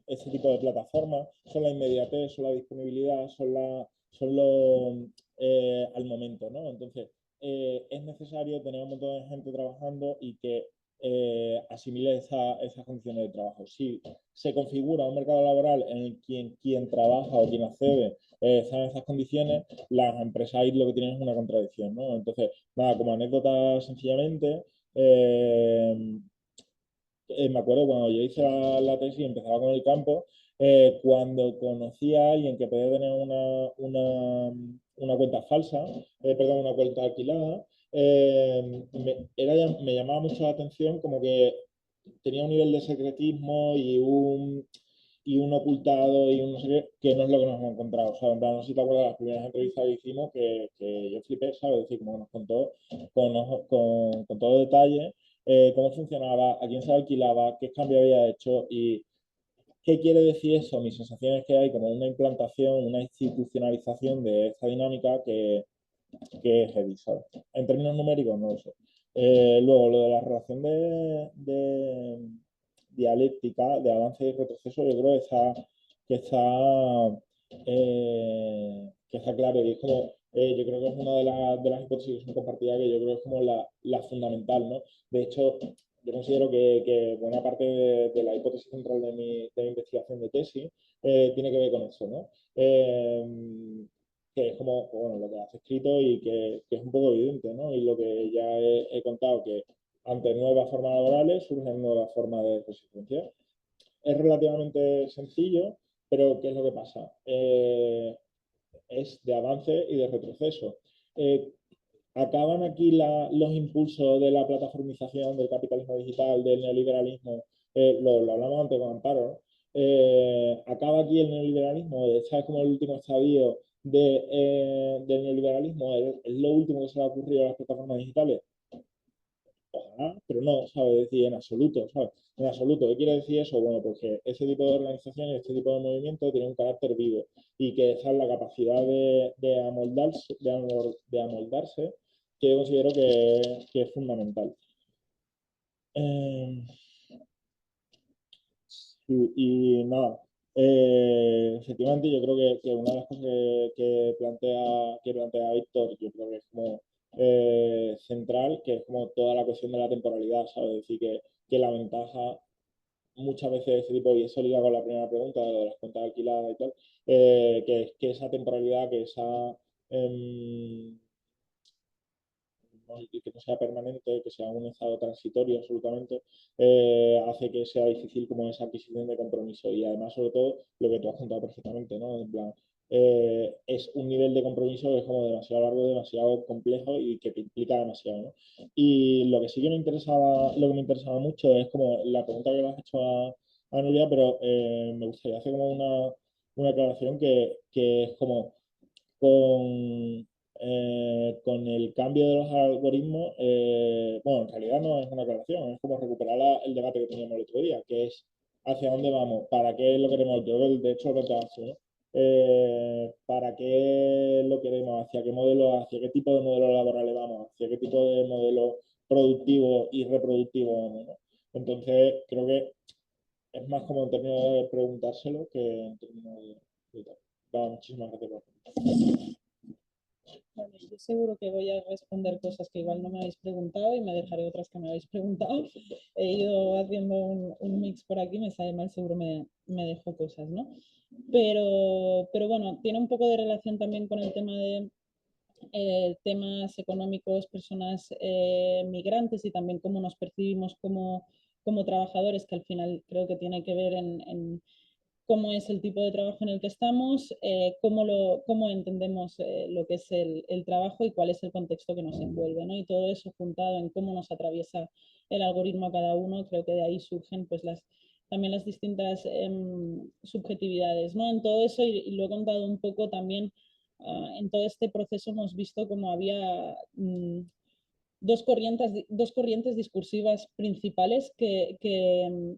este tipo de plataformas son la inmediatez, son la disponibilidad, son los al momento, ¿no? Entonces, es necesario tener un montón de gente trabajando y que asimile esas condiciones de trabajo. Si se configura un mercado laboral en el quien trabaja o quien accede están en esas condiciones, las empresas ahí lo que tienen es una contradicción, ¿no? Entonces, nada, como anécdota sencillamente, me acuerdo cuando yo hice la tesis y empezaba con el campo, cuando conocí a alguien que podía tener una cuenta falsa, perdón, una cuenta alquilada, me llamaba mucho la atención como que tenía un nivel de secretismo y un ocultado y un no sé qué, que no es lo que nos hemos encontrado. O sea, en plan, no sé si te acuerdas de las primeras entrevistas que hicimos, que yo flipé, ¿sabes? Es decir, como que nos contó con todo detalle cómo funcionaba, a quién se alquilaba, qué cambio había hecho y qué quiere decir eso. Mi sensación es que hay como una implantación, una institucionalización de esta dinámica que es heavy, ¿sabes? En términos numéricos, no lo sé. Luego, lo de la relación de dialéctica, de avance y retroceso, yo creo que está claro y es como, yo creo que es una de las hipótesis que son compartidas que yo creo que es como la fundamental, ¿no? De hecho, yo considero que buena parte de la hipótesis central de mi investigación de tesis tiene que ver con eso, ¿no? Que es como, bueno, lo que has escrito y que es un poco evidente, ¿no? Y lo que ya he contado, que ante nuevas formas laborales surgen nuevas formas de resistencia. Es relativamente sencillo, pero ¿qué es lo que pasa? Es de avance y de retroceso. ¿Acaban aquí los impulsos de la plataformización, del capitalismo digital, del neoliberalismo? Lo hablamos antes con Amparo, ¿no? ¿Acaba aquí el neoliberalismo? ¿Sabes como el último estadio del neoliberalismo? ¿Es lo último que se le ha ocurrido a las plataformas digitales? Ojalá, pero no, ¿sabes? Es decir, en absoluto, ¿sabes? En absoluto. ¿Qué quiere decir eso? Bueno, pues que ese tipo de organizaciones, este tipo de movimientos tiene un carácter vivo y que esa es la capacidad de amoldarse, de amoldarse, que yo considero que es fundamental. Eh, y nada, efectivamente yo creo que una de las cosas que plantea Víctor, yo creo que es como central, que es como toda la cuestión de la temporalidad, ¿sabes? Es decir, que la ventaja muchas veces de ese tipo, y eso liga con la primera pregunta de las cuentas alquiladas y tal, que es que esa temporalidad, que esa y que no sea permanente, que sea un estado transitorio absolutamente, hace que sea difícil como esa adquisición de compromiso. Y además, sobre todo, lo que tú has contado perfectamente, ¿no? En plan, es un nivel de compromiso que es como demasiado largo, demasiado complejo y que te implica demasiado, ¿no? Y lo que sí que me interesaba mucho es como la pregunta que le has hecho a Nuria, pero me gustaría hacer como una aclaración que es como con el cambio de los algoritmos, bueno, en realidad no es una aclaración, es como recuperar el debate que teníamos el otro día, que es hacia dónde vamos, para qué lo queremos, yo de hecho lo planteaba así, ¿no? ¿Para qué lo queremos? ¿Hacia qué modelo, hacia qué tipo de modelo laboral vamos? ¿Hacia qué tipo de modelo productivo y reproductivo vamos, ¿no? Entonces, creo que es más como en términos de preguntárselo que en términos de tal. Vale, muchísimas gracias por Bueno, yo seguro que voy a responder cosas que igual no me habéis preguntado y me dejaré otras que me habéis preguntado. He ido haciendo un mix por aquí, me sale mal, seguro me dejo cosas, ¿no? Pero bueno, tiene un poco de relación también con el tema de temas económicos, personas migrantes y también cómo nos percibimos como trabajadores, que al final creo que tiene que ver en cómo es el tipo de trabajo en el que estamos, cómo entendemos lo que es el trabajo y cuál es el contexto que nos envuelve, ¿no? Y todo eso juntado en cómo nos atraviesa el algoritmo a cada uno, creo que de ahí surgen pues también las distintas subjetividades, ¿no? En todo eso, y lo he contado un poco también, en todo este proceso hemos visto cómo había dos corrientes discursivas principales que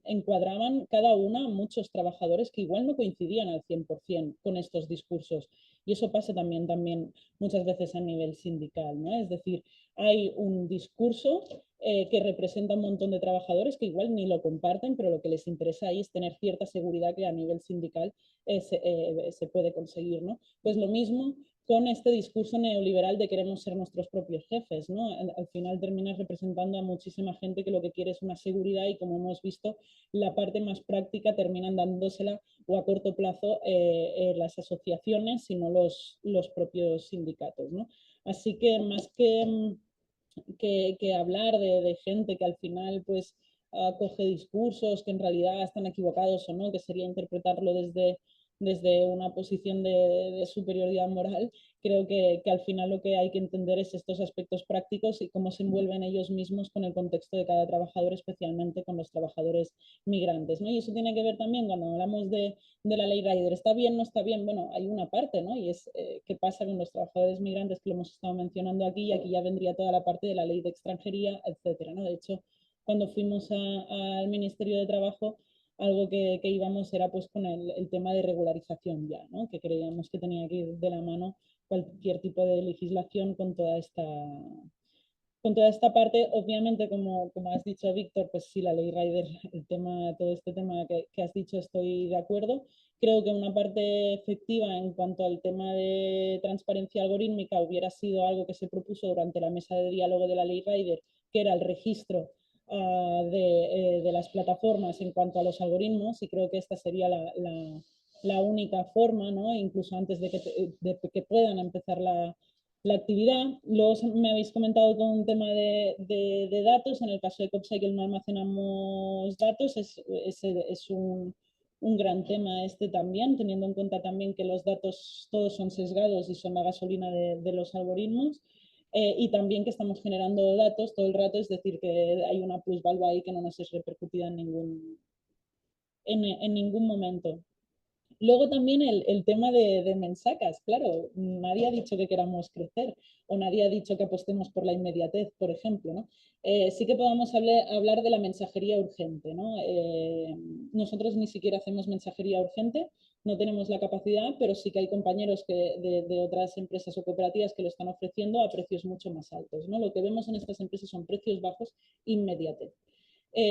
encuadraban cada una a muchos trabajadores que igual no coincidían al 100% con estos discursos. Y eso pasa también muchas veces a nivel sindical, ¿no? Es decir, hay un discurso que representa un montón de trabajadores que igual ni lo comparten, pero lo que les interesa ahí es tener cierta seguridad que a nivel sindical se puede conseguir, ¿no? Pues lo mismo con este discurso neoliberal de queremos ser nuestros propios jefes, ¿no? Al final terminas representando a muchísima gente que lo que quiere es una seguridad y, como hemos visto, la parte más práctica terminan dándosela o a corto plazo las asociaciones, sino los propios sindicatos, ¿no? Así que más que hablar de gente que al final pues coge discursos que en realidad están equivocados o no, que sería interpretarlo desde una posición de superioridad moral, creo que al final lo que hay que entender es estos aspectos prácticos y cómo se envuelven ellos mismos con el contexto de cada trabajador, especialmente con los trabajadores migrantes, ¿no? Y eso tiene que ver también cuando hablamos de la ley Rider. ¿Está bien, no está bien? Bueno, hay una parte, ¿no? Y es qué pasa con los trabajadores migrantes, que lo hemos estado mencionando aquí, y aquí ya vendría toda la parte de la ley de extranjería, etcétera, ¿no? De hecho, cuando fuimos al Ministerio de Trabajo, algo que íbamos era pues con el tema de regularización ya, ¿no? Que creíamos que tenía que ir de la mano cualquier tipo de legislación con toda esta parte. Obviamente, como has dicho, Víctor, pues sí, la ley Rider, todo este tema que has dicho, estoy de acuerdo. Creo que una parte efectiva en cuanto al tema de transparencia algorítmica hubiera sido algo que se propuso durante la mesa de diálogo de la ley Rider, que era el registro de las plataformas en cuanto a los algoritmos, y creo que esta sería la única forma, ¿no? Incluso antes de que puedan empezar la actividad. Luego me habéis comentado con un tema de datos. En el caso de CopCycle no almacenamos datos, es un gran tema este también, teniendo en cuenta también que los datos todos son sesgados y son la gasolina de los algoritmos. Y también que estamos generando datos todo el rato, es decir, que hay una plusvalía ahí que no nos es repercutida en ningún momento. Luego también el tema de mensacas, claro, nadie ha dicho que queramos crecer o nadie ha dicho que apostemos por la inmediatez, por ejemplo, ¿no? Sí que podamos hablar de la mensajería urgente, ¿no? Nosotros ni siquiera hacemos mensajería urgente, no tenemos la capacidad, pero sí que hay compañeros de otras empresas o cooperativas que lo están ofreciendo a precios mucho más altos, ¿no? Lo que vemos en estas empresas son precios bajos, inmediatez.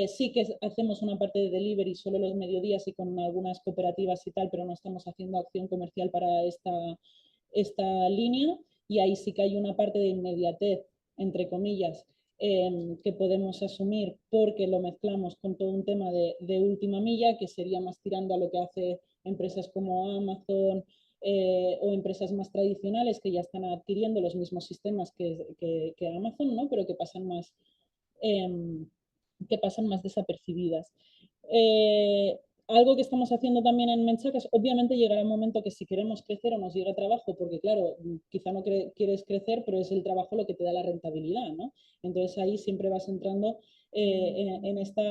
Sí que hacemos una parte de delivery solo los mediodías y con algunas cooperativas y tal, pero no estamos haciendo acción comercial para esta línea, y ahí sí que hay una parte de inmediatez, entre comillas, que podemos asumir porque lo mezclamos con todo un tema de última milla, que sería más tirando a lo que hace empresas como Amazon, o empresas más tradicionales que ya están adquiriendo los mismos sistemas que Amazon, ¿no? Pero que pasan más desapercibidas. Algo que estamos haciendo también en Menchaca es, obviamente llegará un momento que si queremos crecer o nos llega trabajo, porque claro, quizá no quieres crecer, pero es el trabajo lo que te da la rentabilidad, ¿no? Entonces ahí siempre vas entrando en esta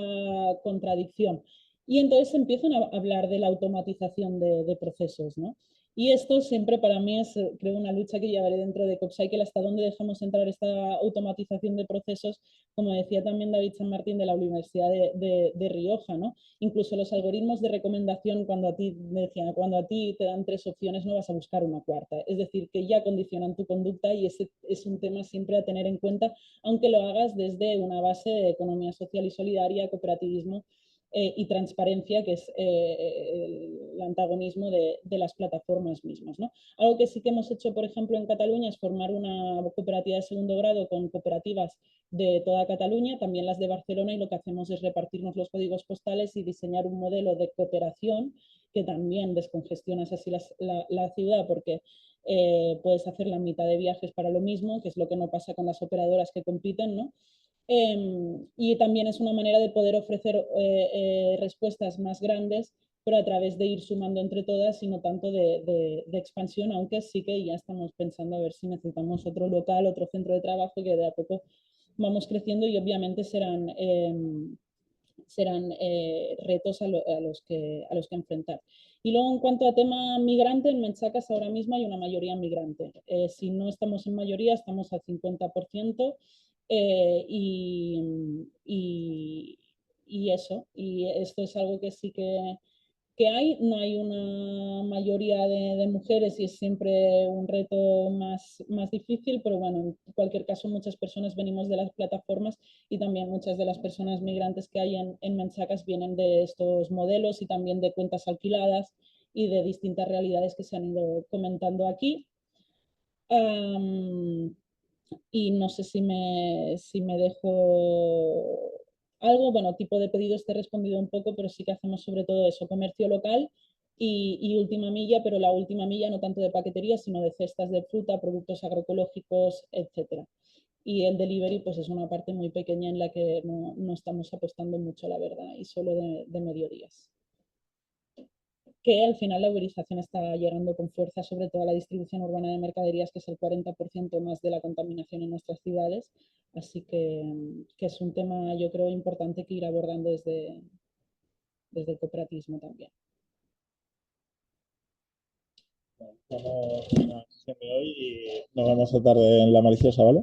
contradicción. Y entonces empiezan a hablar de la automatización de procesos, ¿no? Y esto siempre para mí es, creo, una lucha que llevaré dentro de CopCycle, hasta dónde dejamos entrar esta automatización de procesos, como decía también David San Martín de la Universidad de Rioja, ¿no? Incluso los algoritmos de recomendación, cuando a ti te dan 3 opciones, no vas a buscar una cuarta. Es decir, que ya condicionan tu conducta y ese es un tema siempre a tener en cuenta, aunque lo hagas desde una base de economía social y solidaria, cooperativismo y transparencia, que es el antagonismo de las plataformas mismas, ¿no? Algo que sí que hemos hecho, por ejemplo, en Cataluña es formar una cooperativa de segundo grado con cooperativas de toda Cataluña, también las de Barcelona, y lo que hacemos es repartirnos los códigos postales y diseñar un modelo de cooperación que también descongestionas así la ciudad, porque puedes hacer la mitad de viajes para lo mismo, que es lo que no pasa con las operadoras que compiten, ¿no? Y también es una manera de poder ofrecer respuestas más grandes, pero a través de ir sumando entre todas y no tanto de expansión, aunque sí que ya estamos pensando a ver si necesitamos otro local, otro centro de trabajo, que de a poco vamos creciendo y obviamente serán retos a los que enfrentar. Y luego, en cuanto a tema migrante, en Menchacas ahora mismo hay una mayoría migrante. Si no estamos en mayoría, estamos al 50%. Y eso, y esto es algo que sí que no hay una mayoría de mujeres y es siempre un reto más difícil, pero bueno, en cualquier caso muchas personas venimos de las plataformas y también muchas de las personas migrantes que hay en Menchacas vienen de estos modelos y también de cuentas alquiladas y de distintas realidades que se han ido comentando aquí. Y no sé si me dejo algo, bueno, tipo de pedidos te he respondido un poco, pero sí que hacemos sobre todo eso, comercio local y última milla, pero la última milla no tanto de paquetería, sino de cestas de fruta, productos agroecológicos, etcétera. Y el delivery pues es una parte muy pequeña en la que no estamos apostando mucho, la verdad, y solo de mediodías. Que al final la uberización está llegando con fuerza, sobre todo a la distribución urbana de mercaderías, que es el 40% más de la contaminación en nuestras ciudades. Así que es un tema, yo creo, importante que ir abordando desde el cooperativismo también. Vamos a la sesión de hoy y nos vemos esta tarde en La Maliciosa, ¿vale?